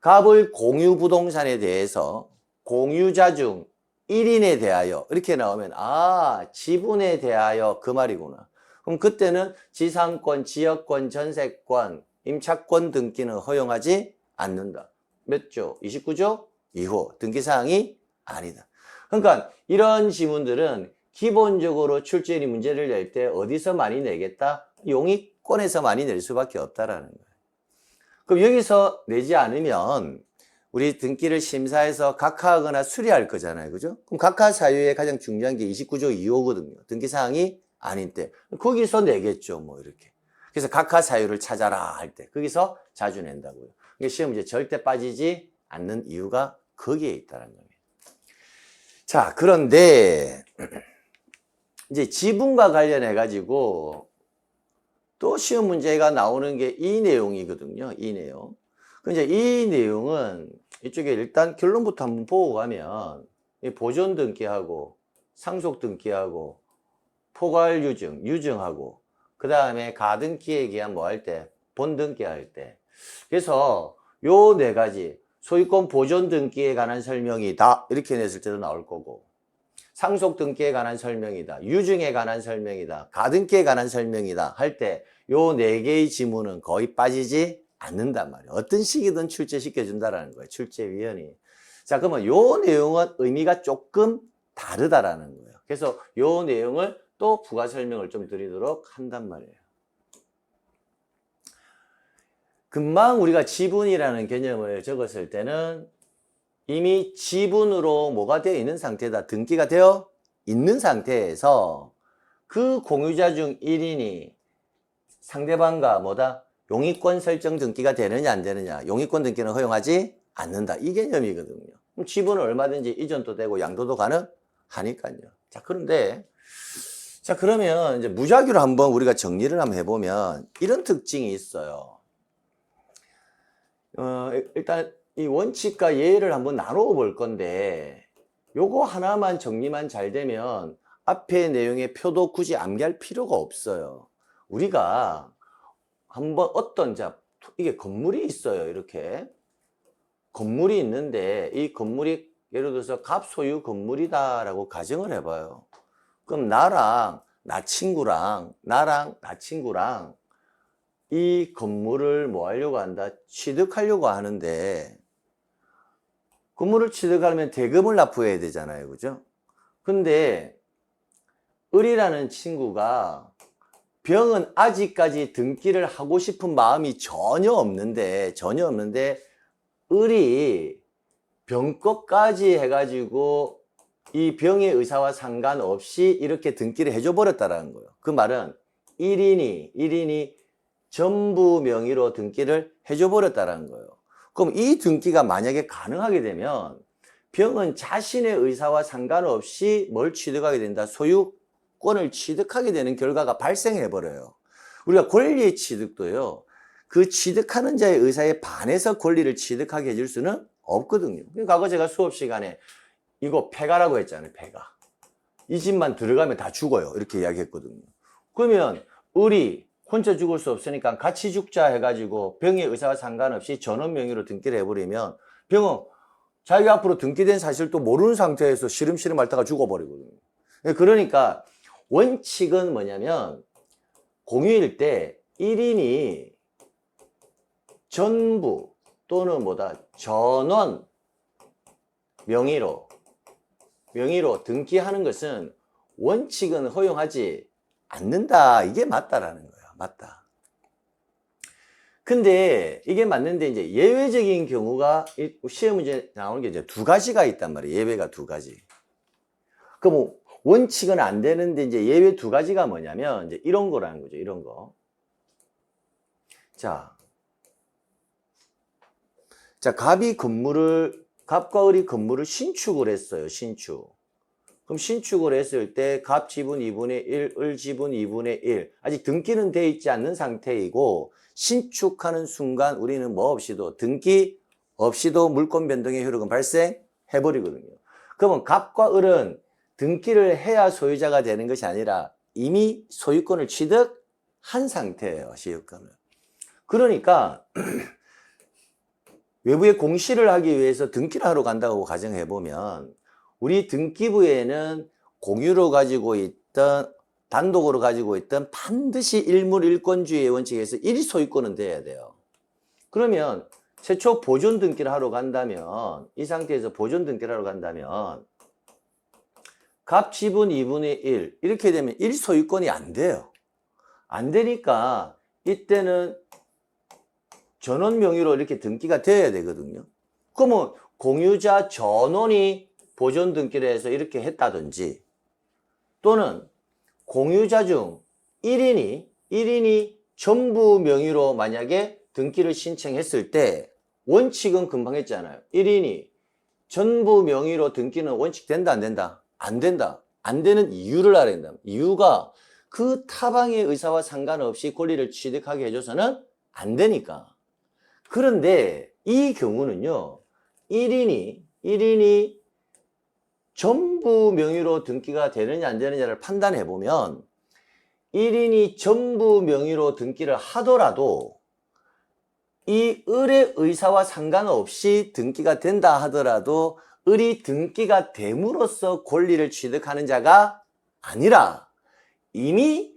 갑을 공유 부동산에 대해서 공유자 중 1인에 대하여 이렇게 나오면 아 지분에 대하여 그 말이구나. 그럼 그때는 지상권, 지역권, 전세권, 임차권 등기는 허용하지 않는다. 몇 조? 29조 2호 등기사항이 아니다. 그러니까 이런 지문들은 기본적으로 출제인이 문제를 낼 때 어디서 많이 내겠다? 용의권에서 많이 낼 수밖에 없다라는 거예요. 그럼 여기서 내지 않으면 우리 등기를 심사해서 각하하거나 수리할 거잖아요. 그죠? 그럼 각하 사유의 가장 중요한 게 29조 2호거든요. 등기사항이 아닌 때. 거기서 내겠죠. 뭐 이렇게. 그래서 각하 사유를 찾아라 할 때. 거기서 자주 낸다고요. 시험 문제 절대 빠지지 않는 이유가 거기에 있다는 겁니다. 자, 그런데 이제 지분과 관련해 가지고 또 시험 문제가 나오는 게 이 내용이거든요. 이 내용. 이제 이 내용은 이쪽에 일단 결론부터 한번 보고 가면 보존 등기하고 상속 등기하고 포괄 유증, 유증하고 그 다음에 가등기에 의한 뭐 할 때 본 등기할 때 그래서 요 네 가지 소유권 보존 등기에 관한 설명이다 이렇게 냈을 때도 나올 거고 상속 등기에 관한 설명이다, 유증에 관한 설명이다, 가등기에 관한 설명이다 할 때 요 네 개의 지문은 거의 빠지지 않는단 말이에요. 어떤 식이든 출제시켜 준다라는 거예요. 출제위원이. 자, 그러면 요 내용은 의미가 조금 다르다라는 거예요. 그래서 요 내용을 또 부가 설명을 좀 드리도록 한단 말이에요. 금방 우리가 지분이라는 개념을 적었을 때는 이미 지분으로 뭐가 되어 있는 상태다. 등기가 되어 있는 상태에서 그 공유자 중 1인이 상대방과 뭐다? 용의권 설정 등기가 되느냐 안 되느냐. 용의권 등기는 허용하지 않는다. 이 개념이거든요. 그럼 지분은 얼마든지 이전도 되고 양도도 가능하니까요. 자, 그런데 자, 그러면 이제 무작위로 한번 우리가 정리를 한번 해보면 이런 특징이 있어요. 일단 이 원칙과 예를 한번 나누어 볼 건데 요거 하나만 정리만 잘 되면 앞에 내용의 표도 굳이 암기할 필요가 없어요. 우리가 한번 어떤 이게 건물이 있어요. 이렇게 건물이 있는데 이 건물이 예를 들어서 갑소유 건물이다라고 가정을 해봐요. 그럼 나랑 나 친구랑 이 건물을 뭐 하려고 한다? 취득하려고 하는데 건물을 취득하려면 대금을 납부해야 되잖아요. 그죠? 근데 을이라는 친구가 병은 아직까지 등기를 하고 싶은 마음이 전혀 없는데 을이 병것까지 해가지고 이 병의 의사와 상관없이 이렇게 등기를 해줘 버렸다라는 거예요. 그 말은 1인이 전부 명의로 등기를 해줘 버렸다라는 거예요. 그럼 이 등기가 만약에 가능하게 되면 병은 자신의 의사와 상관없이 뭘 취득하게 된다? 소유권을 취득하게 되는 결과가 발생해 버려요. 우리가 권리의 취득도요. 그 취득하는 자의 의사에 반해서 권리를 취득하게 해줄 수는 없거든요. 과거 제가 수업 시간에 이거 폐가라고 했잖아요. 폐가. 이 집만 들어가면 다 죽어요. 이렇게 이야기했거든요. 그러면 을이 혼자 죽을 수 없으니까 같이 죽자 해가지고 병의 의사와 상관없이 전원 명의로 등기를 해버리면 병은 자기 앞으로 등기된 사실도 모르는 상태에서 시름시름 앓다가 죽어버리거든요. 그러니까 원칙은 뭐냐면 공유일 때 1인이 전부 또는 뭐다 전원 명의로 등기하는 것은 원칙은 허용하지 않는다. 이게 맞다라는 거야. 맞다. 근데 이게 맞는데 이제 예외적인 경우가 시험 문제 나오는 게 이제 두 가지가 있단 말이에요. 예외가 두 가지. 그럼 원칙은 안 되는데 이제 예외 두 가지가 뭐냐면 이제 이런 거라는 거죠. 이런 거. 자, 갑과 을이 건물을 신축을 했어요. 신축. 그럼 신축을 했을 때 갑 지분 2분의 1, 을 지분 2분의 1. 아직 등기는 돼 있지 않는 상태이고 신축하는 순간 우리는 뭐 없이도 등기 없이도 물권 변동의 효력은 발생해버리거든요. 그러면 갑과 을은 등기를 해야 소유자가 되는 것이 아니라 이미 소유권을 취득한 상태예요. 소유권을. 그러니까 외부에 공시를 하기 위해서 등기를 하러 간다고 가정해보면 우리 등기부에는 공유로 가지고 있던 단독으로 가지고 있던 반드시 일물일권주의의 원칙에서 1위 소유권은 돼야 돼요. 그러면 최초 보존 등기를 하러 간다면 이 상태에서 보존 등기를 하러 간다면 갑 지분 2분의 1 이렇게 되면 1위 소유권이 안 돼요. 안 되니까 이때는 전원 명의로 이렇게 등기가 돼야 되거든요. 그러면 공유자 전원이 보존 등기를 해서 이렇게 했다든지 또는 공유자 중 1인이 전부 명의로 만약에 등기를 신청했을 때 원칙은 금방 했잖아요. 1인이 전부 명의로 등기는 원칙 된다 안 된다? 안 된다. 안 되는 이유를 알아야 된다. 이유가 그 타방의 의사와 상관없이 권리를 취득하게 해줘서는 안 되니까. 그런데 이 경우는요. 1인이 전부 명의로 등기가 되느냐 안 되느냐를 판단해 보면 1인이 전부 명의로 등기를 하더라도 이 을의 의사와 상관없이 등기가 된다 하더라도 을이 등기가 됨으로써 권리를 취득하는 자가 아니라 이미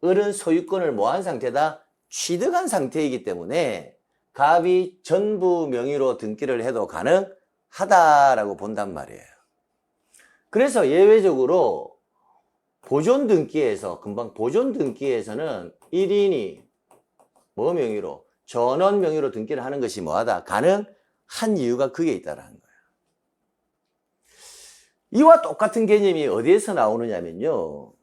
을은 소유권을 뭐한 상태다? 취득한 상태이기 때문에 갑이 전부 명의로 등기를 해도 가능하다라고 본단 말이에요. 그래서 예외적으로 보존 등기에서 금방 보존 등기에서는 1인이 뭐 명의로 전원 명의로 등기를 하는 것이 뭐하다 가능한 이유가 그게 있다라는 거예요. 이와 똑같은 개념이 어디에서 나오느냐면요.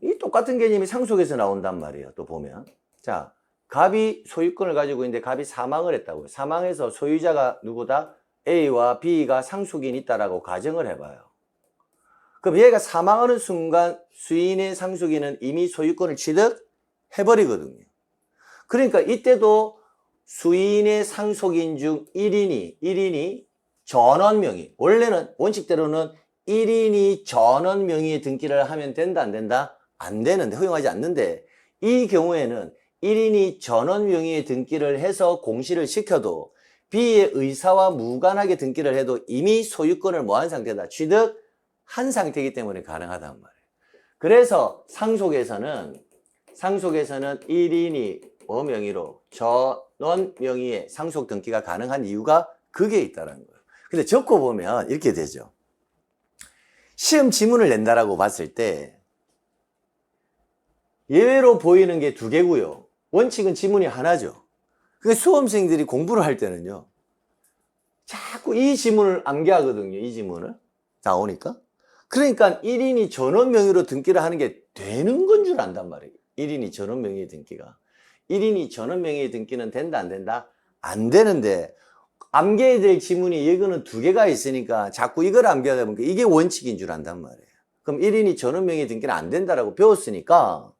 이 똑같은 개념이 상속에서 나온단 말이에요. 또 보면 자 갑이 소유권을 가지고 있는데 갑이 사망을 했다고요. 사망해서 소유자가 누구다? A와 B가 상속인이 있다라고 가정을 해봐요. 그럼 얘가 사망하는 순간 수인의 상속인은 이미 소유권을 취득해버리거든요. 그러니까 이때도 수인의 상속인 중 1인이 전원 명의, 원래는 원칙대로는 1인이 전원 명의의 등기를 하면 된다 안 된다? 안 되는데, 허용하지 않는데 이 경우에는 1인이 전원 명의의 등기를 해서 공시를 시켜도 B의 의사와 무관하게 등기를 해도 이미 소유권을 뭐한 상태다? 취득한 상태이기 때문에 가능하단 말이에요. 그래서 상속에서는 1인이 뭐 명의로 전원 명의의 상속 등기가 가능한 이유가 그게 있다는 거예요. 근데 적고 보면 이렇게 되죠. 시험 지문을 낸다라고 봤을 때 예외로 보이는 게 두 개고요. 원칙은 지문이 하나죠. 그러니까 수험생들이 공부를 할 때는요. 자꾸 이 지문을 암기하거든요. 이 지문을. 나오니까. 그러니까 1인이 전원 명의로 등기를 하는 게 되는 건 줄 안단 말이에요. 1인이 전원 명의의 등기가. 1인이 전원 명의의 등기는 된다 안 된다? 안 되는데 암기해야 될 지문이 이거는 두 개가 있으니까 자꾸 이걸 암기하다 보니까 이게 원칙인 줄 안단 말이에요. 그럼 1인이 전원 명의의 등기는 안 된다라고 배웠으니까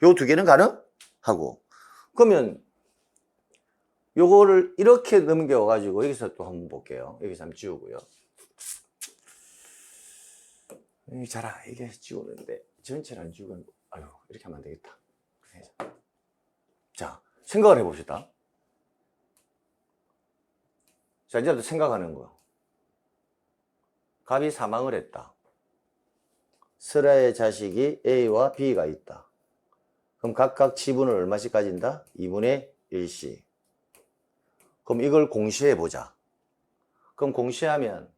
요 두 개는 가능하고 그러면 요거를 이렇게 넘겨가지고 여기서 또 한번 볼게요. 여기서 한번 지우고요. 자라 이게 지우는데 전체를 안 지우면 아유 이렇게 하면 안 되겠다. 자 생각을 해봅시다. 자 이제부터 생각하는 거야. 갑이 사망을 했다. 슬아의 자식이 A와 B가 있다. 그럼 각각 지분을 얼마씩 가진다? 2분의 1씩. 그럼 이걸 공시해 보자. 그럼 공시하면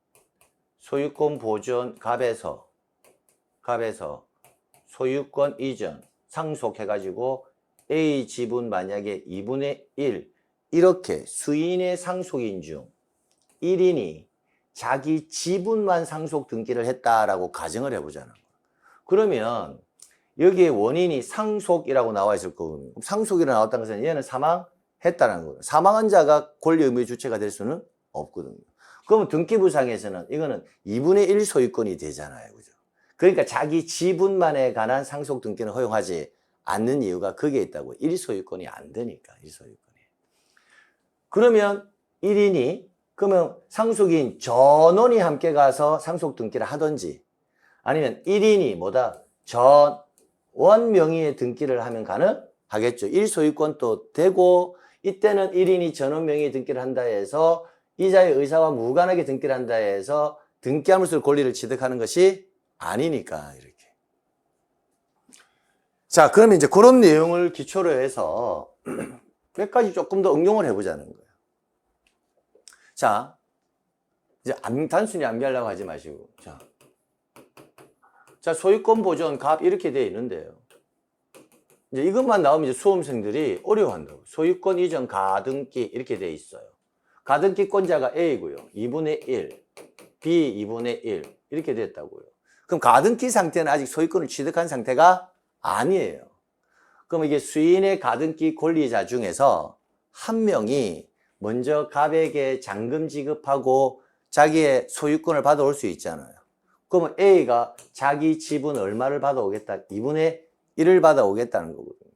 소유권 보존 갑에서 소유권 이전 상속해가지고 A 지분 만약에 2분의 1 이렇게 수인의 상속인 중 1인이 자기 지분만 상속 등기를 했다라고 가정을 해보자는 거예요. 그러면 여기에 원인이 상속이라고 나와 있을 거거든요. 상속이라고 나왔다는 것은 얘는 사망했다는 거예요. 사망한 자가 권리 의무의 주체가 될 수는 없거든요. 그러면 등기부상에서는 이거는 2분의 1 소유권이 되잖아요. 그죠? 그러니까 자기 지분만에 관한 상속 등기는 허용하지 않는 이유가 거기에 있다고. 1소유권이 안 되니까. 1소유권이. 그러면 1인이 그러면 상속인 전원이 함께 가서 상속 등기를 하든지 아니면 1인이 뭐다? 전원 명의의 등기를 하면 가능하겠죠. 1소유권도 되고 이때는 1인이 전원 명의의 등기를 한다 해서 이자의 의사와 무관하게 등기를 한다 해서 등기함으로써 권리를 취득하는 것이 아니니까 이렇게. 자, 그러면 이제 그런 내용을 기초로 해서 몇 가지 조금 더 응용을 해보자는 거예요. 자, 이제 단순히 암기하려고 하지 마시고. 자, 소유권 보존 갑 이렇게 되어 있는데요. 이제 이것만 나오면 이제 수험생들이 어려워한다고. 소유권 이전 가등기 이렇게 되어 있어요. 가등기권자가 A고요. 2분의 1, B 2분의 1 이렇게 됐다고요. 그럼 가등기 상태는 아직 소유권을 취득한 상태가 아니에요. 그럼 이게 수인의 가등기 권리자 중에서 한 명이 먼저 갑에게 잔금 지급하고 자기의 소유권을 받아올 수 있잖아요. 그러면 A가 자기 지분 얼마를 받아오겠다? 2분의 1을 받아오겠다는 거거든요.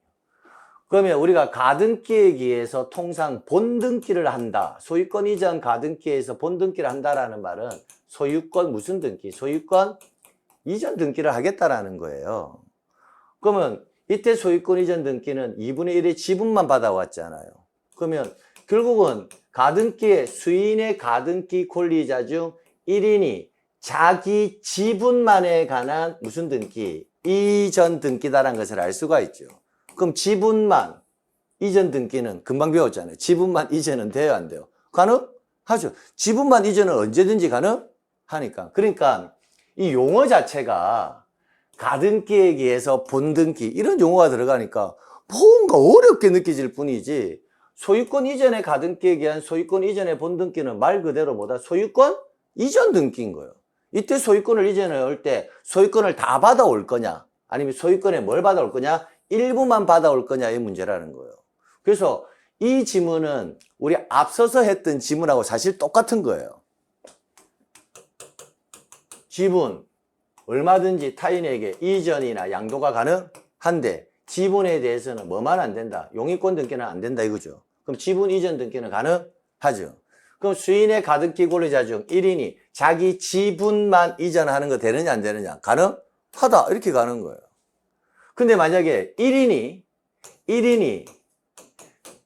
그러면 우리가 가등기에 의해서 통상 본등기를 한다. 소유권 이전 가등기에서 본등기를 한다라는 말은 소유권 무슨 등기? 소유권 이전 등기를 하겠다라는 거예요. 그러면 이때 소유권 이전 등기는 2분의 1의 지분만 받아왔잖아요. 그러면 결국은 가등기의 수인의 가등기 권리자 중 1인이 자기 지분만에 관한 무슨 등기? 이전 등기다라는 것을 알 수가 있죠. 그럼 지분만 이전 등기는 금방 배웠잖아요. 지분만 이전은 돼요, 안 돼요? 가능하죠. 지분만 이전은 언제든지 가능하니까. 그러니까 이 용어 자체가 가등기에 의해서 본등기 이런 용어가 들어가니까 뭔가 어렵게 느껴질 뿐이지 소유권 이전의 가등기에 의한 소유권 이전의 본등기는 말 그대로 뭐다? 소유권 이전 등기인 거예요. 이때 소유권을 이전할 때 소유권을 다 받아올 거냐 아니면 소유권에 뭘 받아올 거냐 일부만 받아올 거냐의 문제라는 거예요. 그래서 이 지문은 우리 앞서서 했던 지문하고 사실 똑같은 거예요. 지분 얼마든지 타인에게 이전이나 양도가 가능한데 지분에 대해서는 뭐만 안 된다? 용의권 등기는 안 된다 이거죠. 그럼 지분 이전 등기는 가능하죠. 그럼 수인의 가등기 권리자 중 1인이 자기 지분만 이전하는 거 되느냐 안 되느냐? 가능하다 이렇게 가는 거예요. 근데 만약에 1인이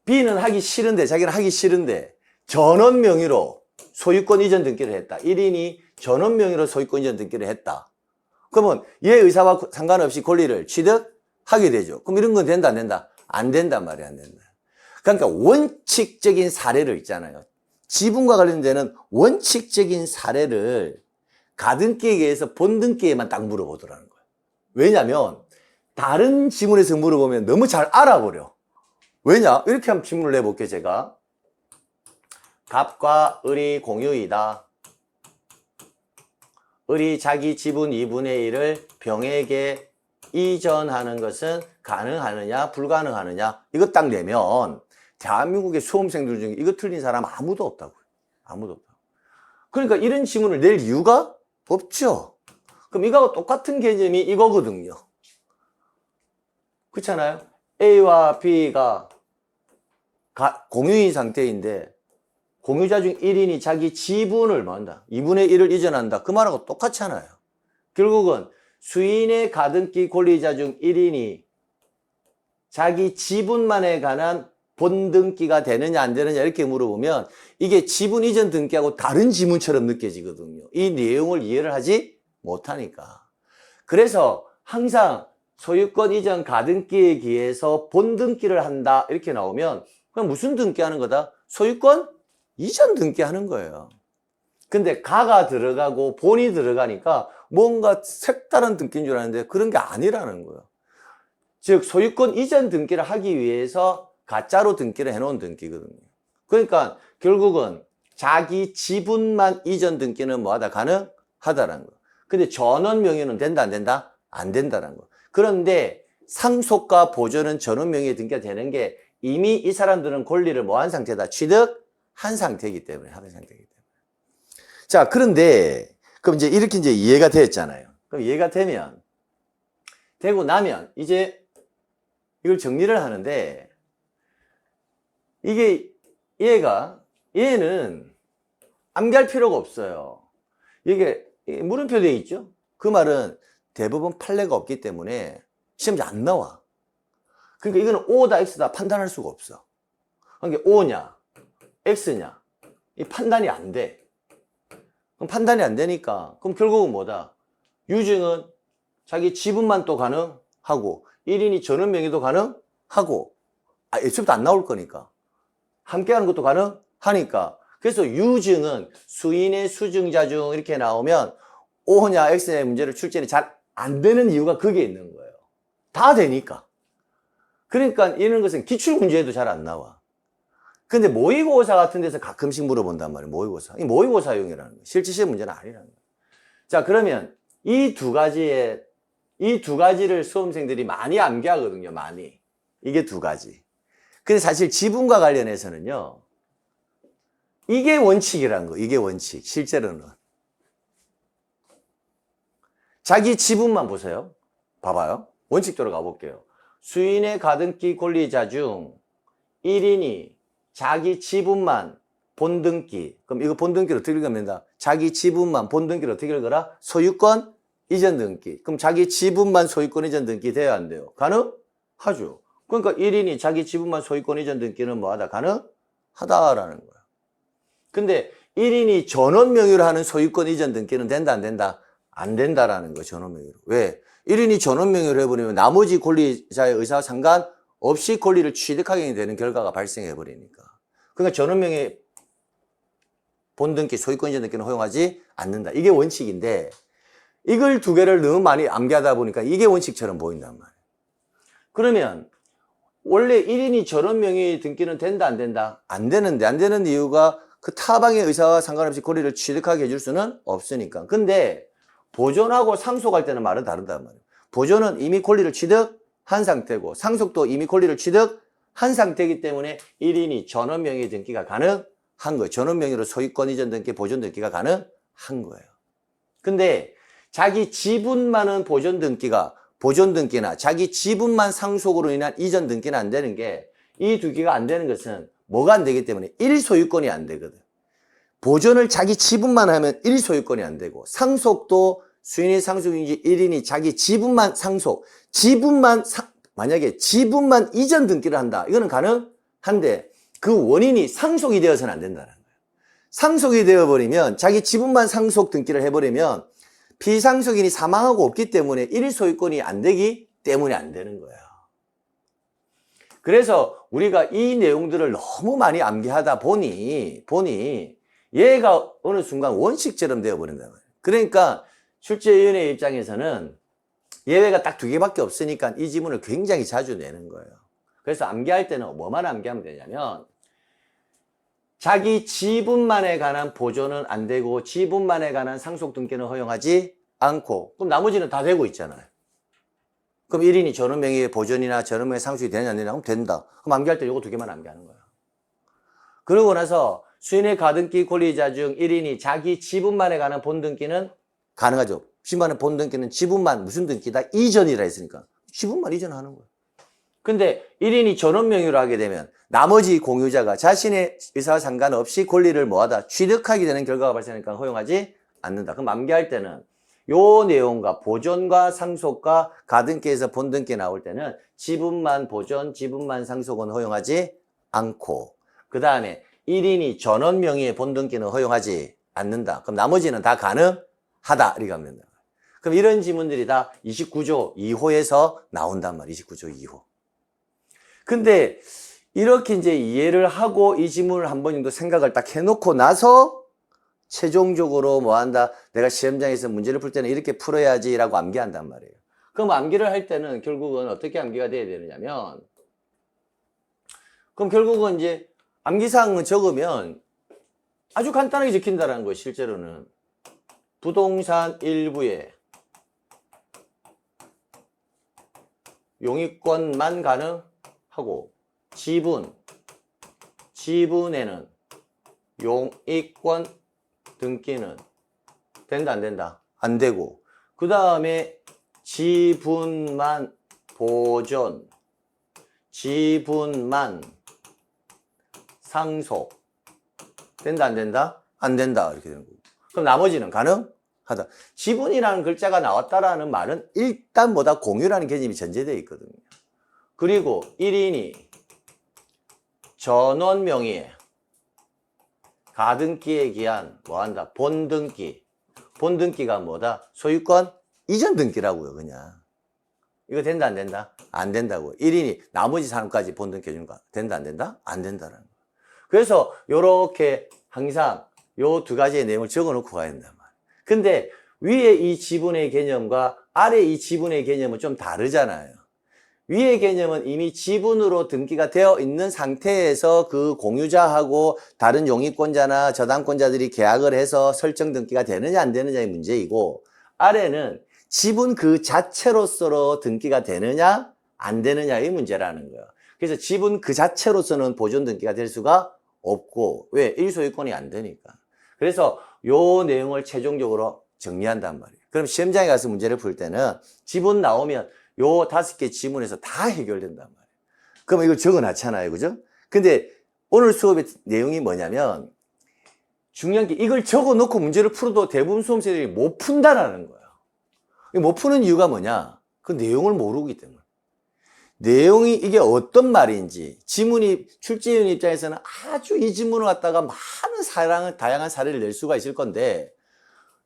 B는 하기 싫은데 자기는 하기 싫은데 전원 명의로 소유권 이전 등기를 했다. 1인이 전원 명의로 소유권 이전 등기를 했다. 그러면 얘 의사와 상관없이 권리를 취득하게 되죠. 그럼 이런 건 된다 안 된다? 안 된단 말이야, 안 된다. 그러니까 원칙적인 사례를 있잖아요. 지분과 관련되는 원칙적인 사례를 가등기에 의해서 본등기에만 딱 물어보더라는 거예요. 왜냐하면 다른 지문에서 물어보면 너무 잘 알아버려. 왜냐? 이렇게 한번 질문을 내볼게요, 제가. 갑과 을이 공유이다. 을이 자기 지분 2분의 1을 병에게 이전하는 것은 가능하느냐, 불가능하느냐? 이거 딱 내면 대한민국의 수험생들 중에 이거 틀린 사람 아무도 없다고요. 아무도 없다고. 그러니까 이런 지문을 낼 이유가 없죠. 그럼 이거하고 똑같은 개념이 이거거든요. 그렇잖아요? A와 B가 공유인 상태인데 공유자 중 1인이 자기 지분을 뭐 한다? 2분의 1을 이전한다. 그 말하고 똑같잖아요. 결국은 수인의 가등기 권리자 중 1인이 자기 지분만에 관한 본등기가 되느냐 안 되느냐 이렇게 물어보면 이게 지분 이전 등기하고 다른 지문처럼 느껴지거든요. 이 내용을 이해를 하지 못하니까. 그래서 항상 소유권 이전 가등기에 기해서 본등기를 한다 이렇게 나오면 그럼 무슨 등기하는 거다? 소유권 이전 등기하는 거예요. 근데 가가 들어가고 본이 들어가니까 뭔가 색다른 등기인 줄 아는데 그런 게 아니라는 거예요. 즉 소유권 이전 등기를 하기 위해서 가짜로 등기를 해놓은 등기거든요. 그러니까 결국은 자기 지분만 이전 등기는 뭐하다? 가능하다라는 거예요. 근데 전원 명의는 된다 안 된다? 안 된다라는 거예요. 그런데 상속과 보존은 전원 명의에 등기가 되는 게 이미 이 사람들은 권리를 뭐한 상태다? 취득한 상태이기 때문에 하는 상태이기 때문에. 자, 그런데 그럼 이제 이렇게 이제 이해가 됐잖아요. 그럼 이해가 되고 나면 이제 이걸 정리를 하는데 이게 얘는 암기할 필요가 없어요. 이게 물음표 되어 있죠? 그 말은 대부분 판례가 없기 때문에 시험지 안 나와. 그러니까 이거는 O다 X다 판단할 수가 없어. 그러니까 O냐 X냐 이 판단이 안 돼. 그럼 판단이 안 되니까 그럼 결국은 뭐다? 유증은 자기 지분만 또 가능하고 1인이 전원 명의도 가능하고 애초부터 안 나올 거니까 함께하는 것도 가능하니까 그래서 유증은 수인의 수증자 중 이렇게 나오면 O냐 X냐의 문제를 출제는 잘 안 되는 이유가 거기에 있는 거예요. 다 되니까. 그러니까 이런 것은 기출문제에도 잘 안 나와. 근데 모의고사 같은 데서 가끔씩 물어본단 말이에요. 모의고사. 이 모의고사용이라는 거예요. 실제 시험 문제는 아니라는 거예요. 자, 그러면 이 두 가지를 수험생들이 많이 암기하거든요. 많이. 이게 두 가지. 근데 사실 지분과 관련해서는요. 이게 원칙이라는 거예요. 이게 원칙. 실제로는. 자기 지분만 보세요. 봐봐요. 원칙대로 가볼게요. 수인의 가등기 권리자 중 1인이 자기 지분만 본등기. 그럼 이거 본등기를 어떻게 읽으면 된다? 자기 지분만 본등기를 어떻게 읽어라? 소유권 이전 등기. 그럼 자기 지분만 소유권 이전 등기 돼야 안 돼요? 가능하죠. 그러니까 1인이 자기 지분만 소유권 이전 등기는 뭐하다? 가능하다라는 거야. 근데 1인이 전원 명의로 하는 소유권 이전 등기는 된다 안 된다? 안 된다라는 거예요. 전원 명의로. 왜? 1인이 전원 명의로 해버리면 나머지 권리자의 의사와 상관없이 권리를 취득하게 되는 결과가 발생해 버리니까. 그러니까 전원 명의 본등기, 소유권 이전 등기는 허용하지 않는다. 이게 원칙인데 이걸 두 개를 너무 많이 암기하다 보니까 이게 원칙처럼 보인단 말이에요. 그러면 원래 1인이 전원 명의 등기는 된다 안 된다? 안 되는데 안 되는 이유가 그 타방의 의사와 상관없이 권리를 취득하게 해줄 수는 없으니까. 근데 보존하고 상속할 때는 말은 다르단 말이에요. 보존은 이미 권리를 취득한 상태고 상속도 이미 권리를 취득한 상태이기 때문에 1인이 전원 명의 등기가 가능한 거예요. 전원 명의로 소유권 이전 등기, 보존 등기가 가능한 거예요. 근데 자기 지분만은 보존 등기나 자기 지분만 상속으로 인한 이전 등기는 안 되는 게 이 두 개가 안 되는 것은 뭐가 안 되기 때문에 1소유권이 안 되거든. 보존을 자기 지분만 하면 1소유권이 안 되고 상속도 수인이 상속인지 1인이 자기 지분만 만약에 지분만 이전 등기를 한다. 이거는 가능한데 그 원인이 상속이 되어서는 안 된다는 거예요. 상속이 되어버리면 자기 지분만 상속 등기를 해버리면 피상속인이 사망하고 없기 때문에 1소유권이 안 되기 때문에 안 되는 거예요. 그래서 우리가 이 내용들을 너무 많이 암기하다 보니 얘가 어느 순간 원칙처럼 되어버린다는 거예요. 그러니까 출제위원회 입장에서는 예외가 딱 두 개밖에 없으니까 이 지문을 굉장히 자주 내는 거예요. 그래서 암기할 때는 뭐만 암기하면 되냐면 자기 지분만에 관한 보존은 안 되고 지분만에 관한 상속 등기는 허용하지 않고 그럼 나머지는 다 되고 있잖아요. 그럼 1인이 전원 명의의 보존이나 전원 명의 상속이 되느냐 안 되느냐 하면 된다. 그럼 암기할 때 이거 두 개만 암기하는 거예요. 그러고 나서 수인의 가등기 권리자 중 1인이 자기 지분만에 관한 본등기는 가능하죠. 지분만의 본등기는 지분만 무슨 등기다? 이전이라 했으니까 지분만 이전하는 거예요. 근데 1인이 전원 명의로 하게 되면 나머지 공유자가 자신의 의사와 상관없이 권리를 뭐하다? 취득하게 되는 결과가 발생하니까 허용하지 않는다. 그럼 암기할 때는 요 내용과 보존과 상속과 가등기에서 본등기 나올 때는 지분만 보존, 지분만 상속은 허용하지 않고 그 다음에 1인이 전원 명의의 본등기는 허용하지 않는다. 그럼 나머지는 다 가능하다. 이렇게 하면 된다. 그럼 이런 지문들이 다 29조 2호에서 나온단 말이에요. 29조 2호. 근데 이렇게 이제 이해를 하고 이 지문을 한 번 정도 생각을 딱 해놓고 나서 최종적으로 뭐 한다. 내가 시험장에서 문제를 풀 때는 이렇게 풀어야지라고 암기한단 말이에요. 그럼 암기를 할 때는 결국은 어떻게 암기가 돼야 되느냐면, 그럼 결국은 이제 암기사항을 적으면 아주 간단하게 적힌다는 거예요. 실제로는 부동산 일부에 용의권만 가능하고 지분에는 용의권 등기는 된다 안 된다? 안 되고, 그 다음에 지분만 보존, 지분만 상속 된다 안 된다? 안 된다 이렇게 되는 거고. 그럼 나머지는 가능하다. 지분이라는 글자가 나왔다라는 말은 일단 뭐다? 공유라는 개념이 전제되어 있거든요. 그리고 1인이 전원 명의의 가등기에 기한 뭐한다? 본등기. 본등기가 뭐다? 소유권 이전 등기라고요. 그냥 이거 된다 안 된다? 안 된다고요. 1인이 나머지 사람까지 본등기 해주는 거 된다 안 된다? 안 된다라는 거. 그래서 요렇게 항상 요 두 가지의 내용을 적어 놓고 가야 된단 말이에요. 근데 위에 이 지분의 개념과 아래 이 지분의 개념은 좀 다르잖아요. 위의 개념은 이미 지분으로 등기가 되어 있는 상태에서 그 공유자하고 다른 용의권자나 저당권자들이 계약을 해서 설정 등기가 되느냐 안 되느냐의 문제이고, 아래는 지분 그 자체로서 등기가 되느냐 안 되느냐의 문제라는 거예요. 그래서 지분 그 자체로서는 보존 등기가 될 수가 없고, 왜? 일소유권이 안 되니까. 그래서 요 내용을 최종적으로 정리한단 말이에요. 그럼 시험장에 가서 문제를 풀 때는 지분 나오면 요 5개 지문에서 다 해결된단 말이에요. 그러면 이걸 적어 놨잖아요. 그죠? 근데 오늘 수업의 내용이 뭐냐면, 중요한 게 이걸 적어 놓고 문제를 풀어도 대부분 수험생들이 못 푼다라는 거예요. 못 푸는 이유가 뭐냐? 그 내용을 모르기 때문에. 내용이 이게 어떤 말인지, 지문이 출제위원 입장에서는 아주 이 지문을 갖다가 많은 다양한 사례를 낼 수가 있을 건데,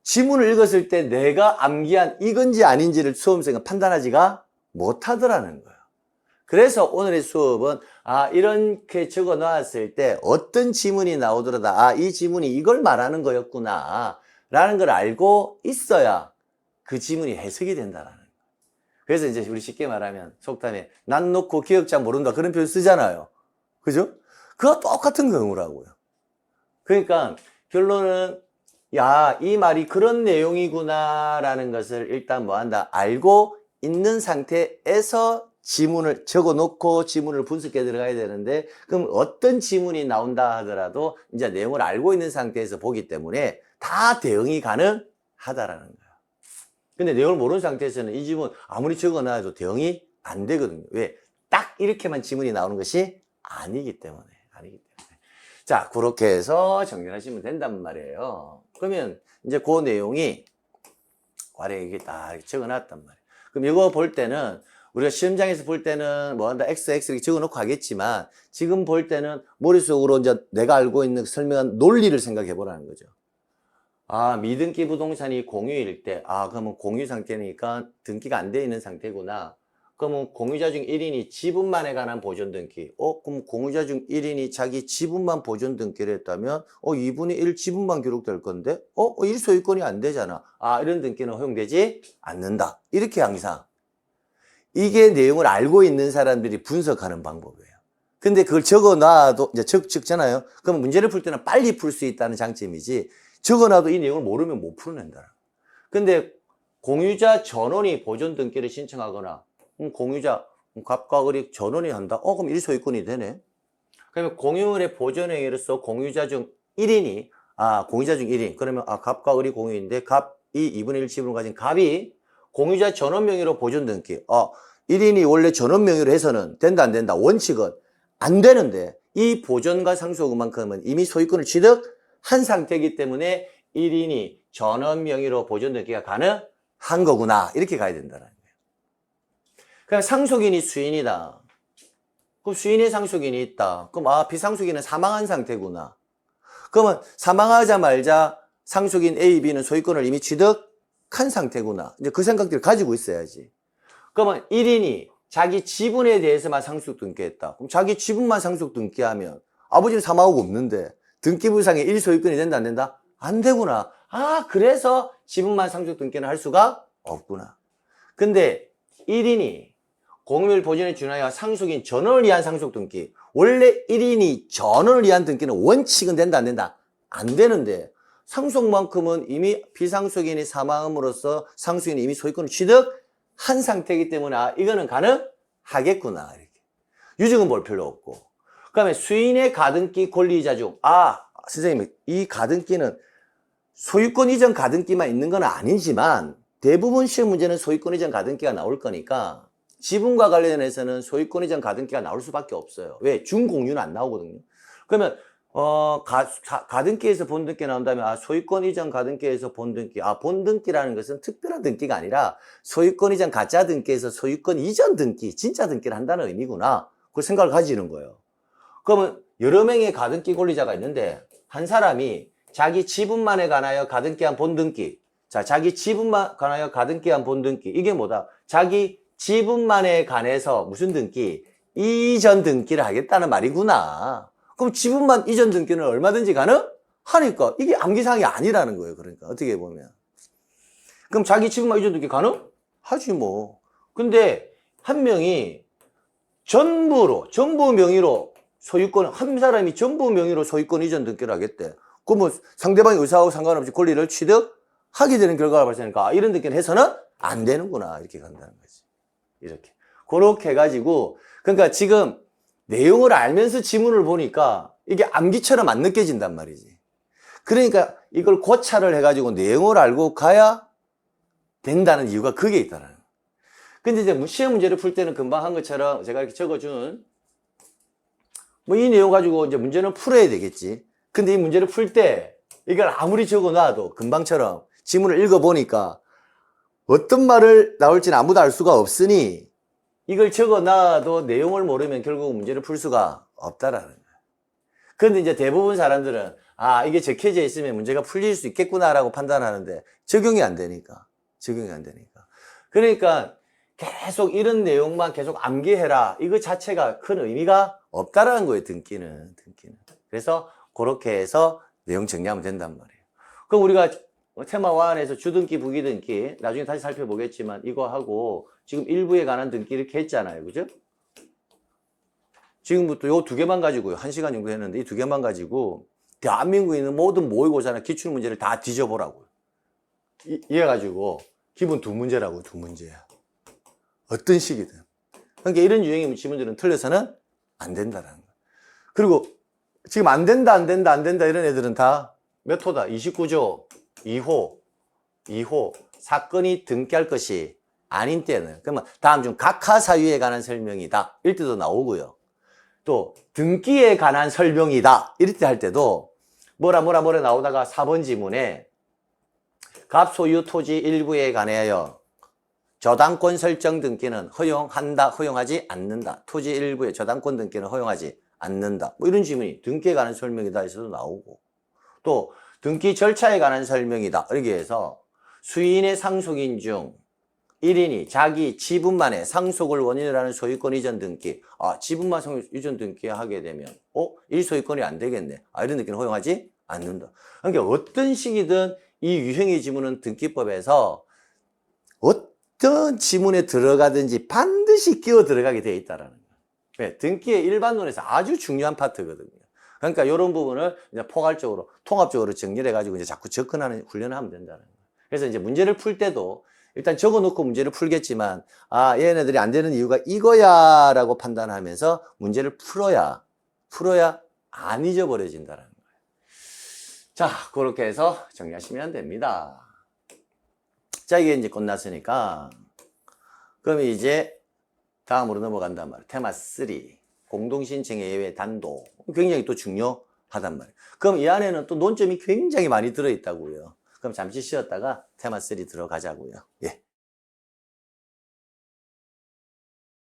지문을 읽었을 때 내가 암기한 이건지 아닌지를 수험생은 판단하지가 못하더라는 거예요. 그래서 오늘의 수업은 이렇게 적어 놨을 때 어떤 지문이 나오더라도 이 지문이 이걸 말하는 거였구나 라는 걸 알고 있어야 그 지문이 해석이 된다라는 거예요. 그래서 이제 우리 쉽게 말하면 속담에 난 놓고 기억자 모른다 그런 표현 쓰잖아요. 그죠? 그거 똑같은 경우라고요. 그러니까 결론은 이 말이 그런 내용이구나라는 것을 일단 뭐한다? 알고 있는 상태에서 지문을 적어 놓고 지문을 분석해 들어가야 되는데, 그럼 어떤 지문이 나온다 하더라도 이제 내용을 알고 있는 상태에서 보기 때문에 다 대응이 가능하다라는 거예요. 근데 내용을 모르는 상태에서는 이 지문 아무리 적어 놔도 대응이 안 되거든요. 왜? 딱 이렇게만 지문이 나오는 것이 아니기 때문에. 자, 그렇게 해서 정리하시면 된단 말이에요. 그러면 이제 그 내용이 관에 이게 딱 적어 놨단 말이에요. 그럼 이거 볼 때는 우리가 시험장에서 볼 때는 뭐 한다 XX 이렇게 적어 놓고 하겠지만, 지금 볼 때는 머릿속으로 이제 내가 알고 있는 설명한 논리를 생각해 보라는 거죠. 미등기 부동산이 공유일 때, 그러면 공유 상태니까 등기가 안 돼 있는 상태구나. 그러면 공유자 중 1인이 지분만에 관한 보존 등기. 그럼 공유자 중 1인이 자기 지분만 보존 등기를 했다면, 2분의 1 지분만 기록될 건데, 1소유권이 안 되잖아. 이런 등기는 허용되지 않는다. 이렇게 항상. 이게 내용을 알고 있는 사람들이 분석하는 방법이에요. 근데 그걸 적어 놔도, 이제 적잖아요. 그러면 문제를 풀 때는 빨리 풀 수 있다는 장점이지, 적어 놔도 이 내용을 모르면 못 풀어낸다. 근데 공유자 전원이 보존 등기를 신청하거나, 공유자 갑과 을이 전원이 한다? 그럼 1소유권이 되네. 그러면 공유의 보존 행위로서 공유자 중 1인이, 공유자 중 1인. 그러면 갑과 을이 공유인데 갑이 2분의 1 지분을 가진 갑이 공유자 전원 명의로 보존 등기. 1인이 원래 전원 명의로 해서는 된다 안 된다. 원칙은 안 되는데 이 보존과 상속만큼은 이미 소유권을 취득한 상태이기 때문에 1인이 전원 명의로 보존 등기가 가능한 거구나. 이렇게 가야 된다는 거예요. 그냥 상속인이 수인이다. 그럼 수인의 상속인이 있다. 그럼 비상속인은 사망한 상태구나. 그러면 사망하자마자 상속인 A, B는 소유권을 이미 취득했다. 취득한 상태구나. 이제 그 생각들을 가지고 있어야지. 그러면 1인이 자기 지분에 대해서만 상속 등기했다. 그럼 자기 지분만 상속 등기하면 아버지는 사망하고 없는데 등기부상에 1소유권이 된다 안 된다? 안 되구나. 아, 그래서 지분만 상속 등기는 할 수가 없구나. 근데 1인이 공유물 보존에 준하여 상속인 전원을 위한 상속 등기. 원래 1인이 전원을 위한 등기는 원칙은 된다 안 된다? 안 되는데 상속만큼은 이미 비상속인이 사망함으로써 상속인이 이미 소유권을 취득한 상태이기 때문에 아, 이거는 가능하겠구나. 이렇게. 유증은 볼 필요 없고. 그 다음에 수인의 가등기 권리이자 중 아, 선생님 이 가등기는 소유권 이전 가등기만 있는 건 아니지만 대부분 시험 문제는 소유권 이전 가등기가 나올 거니까 지분과 관련해서는 소유권 이전 가등기가 나올 수밖에 없어요. 왜? 준공유는 안 나오거든요. 그러면 가등기에서 본등기 나온다면 아, 소유권 이전 가등기에서 본등기. 아, 본등기라는 것은 특별한 등기가 아니라 소유권 이전 가짜 등기에서 소유권 이전 등기, 진짜 등기를 한다는 의미구나. 그 생각을 가지는 거예요. 그러면 여러 명의 가등기 권리자가 있는데 한 사람이 자기 지분만에 관하여 가등기한 본등기. 자, 자기 지분만 관하여 가등기한 본등기. 이게 뭐다? 자기 지분만에 관해서 무슨 등기? 이전 등기를 하겠다는 말이구나. 그럼 지분만 이전 등기는 얼마든지 가능하니까 이게 암기사항이 아니라는 거예요. 그러니까 어떻게 보면. 그럼 자기 지분만 이전 등기 가능하지 뭐. 근데 한 명이 전부 명의로 소유권, 한 사람이 전부 명의로 소유권 이전 등기를 하겠대. 그러면 상대방의 의사하고 상관없이 권리를 취득하게 되는 결과가 발생하니까 이런 등기를 해서는 안 되는구나. 이렇게 간다는 거지. 이렇게. 그렇게 해가지고, 그러니까 지금 내용을 알면서 지문을 보니까 이게 암기처럼 안 느껴진단 말이지. 그러니까 이걸 고찰을 해가지고 내용을 알고 가야 된다는 이유가 그게 있다는 거예요. 근데 이제 시험 문제를 풀 때는 금방 한 것처럼 제가 이렇게 적어준 뭐 이 내용 가지고 이제 문제는 풀어야 되겠지. 근데 이 문제를 풀 때 이걸 아무리 적어놔도 금방처럼 지문을 읽어보니까 어떤 말을 나올지는 아무도 알 수가 없으니 이걸 적어놔도 내용을 모르면 결국 문제를 풀 수가 없다라는 거예요. 그런데 이제 대부분 사람들은 아, 이게 적혀져 있으면 문제가 풀릴 수 있겠구나라고 판단하는데 적용이 안 되니까. 그러니까 계속 이런 내용만 계속 암기해라. 이거 자체가 큰 의미가 없다라는 거예요, 등기는. 그래서 그렇게 해서 내용 정리하면 된단 말이에요. 그럼 우리가 테마 1에서 주등기, 부기등기 나중에 다시 살펴보겠지만 이거 하고 지금 일부에 관한 등기 이렇게 했잖아요. 그죠? 지금부터 요 두 개만 가지고요. 1시간 정도 했는데 이 두 개만 가지고 대한민국에 있는 모든 모의고사나 기출문제를 다 뒤져보라고요. 이래가지고 기본 두 문제라고, 두 문제야. 어떤 식이든. 그러니까 이런 유형의 지문들은 틀려서는 안 된다라는 거예요. 그리고 지금 안 된다 이런 애들은 다 몇 호다? 29조 2호 사건이 등기할 것이 아닌 때는 그러면 다음 중 각하 사유에 관한 설명이다 이럴 때도 나오고요. 또 등기에 관한 설명이다 이럴 때 할 때도 뭐라 나오다가 4번 지문에 갑소유 토지 일부에 관하여 저당권 설정 등기는 허용한다, 허용하지 않는다. 토지 일부의 저당권 등기는 허용하지 않는다. 뭐 이런 지문이 등기에 관한 설명이다 해서도 나오고 또 등기 절차에 관한 설명이다. 이렇게 해서 수인의 상속인 중 1인이 자기 지분만의 상속을 원인으로 하는 소유권 이전 등기. 아, 지분만 상속 이전 등기 하게 되면 1소유권이 안 되겠네. 아, 이런 등기는 허용하지 않는다. 그러니까 어떤 식이든 이 유형의 지문은 등기법에서 어떤 지문에 들어가든지 반드시 끼어 들어가게 되어 있다라는 거예요. 네, 등기의 일반론에서 아주 중요한 파트거든요. 그러니까 이런 부분을 이제 포괄적으로, 통합적으로 정리를 해가지고 이제 자꾸 접근하는 훈련을 하면 된다는 거예요. 그래서 이제 문제를 풀 때도 일단 적어 놓고 문제를 풀겠지만, 아, 얘네들이 안 되는 이유가 이거야 라고 판단하면서 문제를 풀어야 안 잊어버려진다는 거예요. 자, 그렇게 해서 정리하시면 됩니다. 자, 이게 이제 끝났으니까, 그럼 이제 다음으로 넘어간단 말이에요. 테마 3. 공동신청의 예외 단도. 굉장히 또 중요하단 말이에요. 그럼 이 안에는 또 논점이 굉장히 많이 들어있다고요. 그럼 잠시 쉬었다가 테마 3 들어가자고요. 예.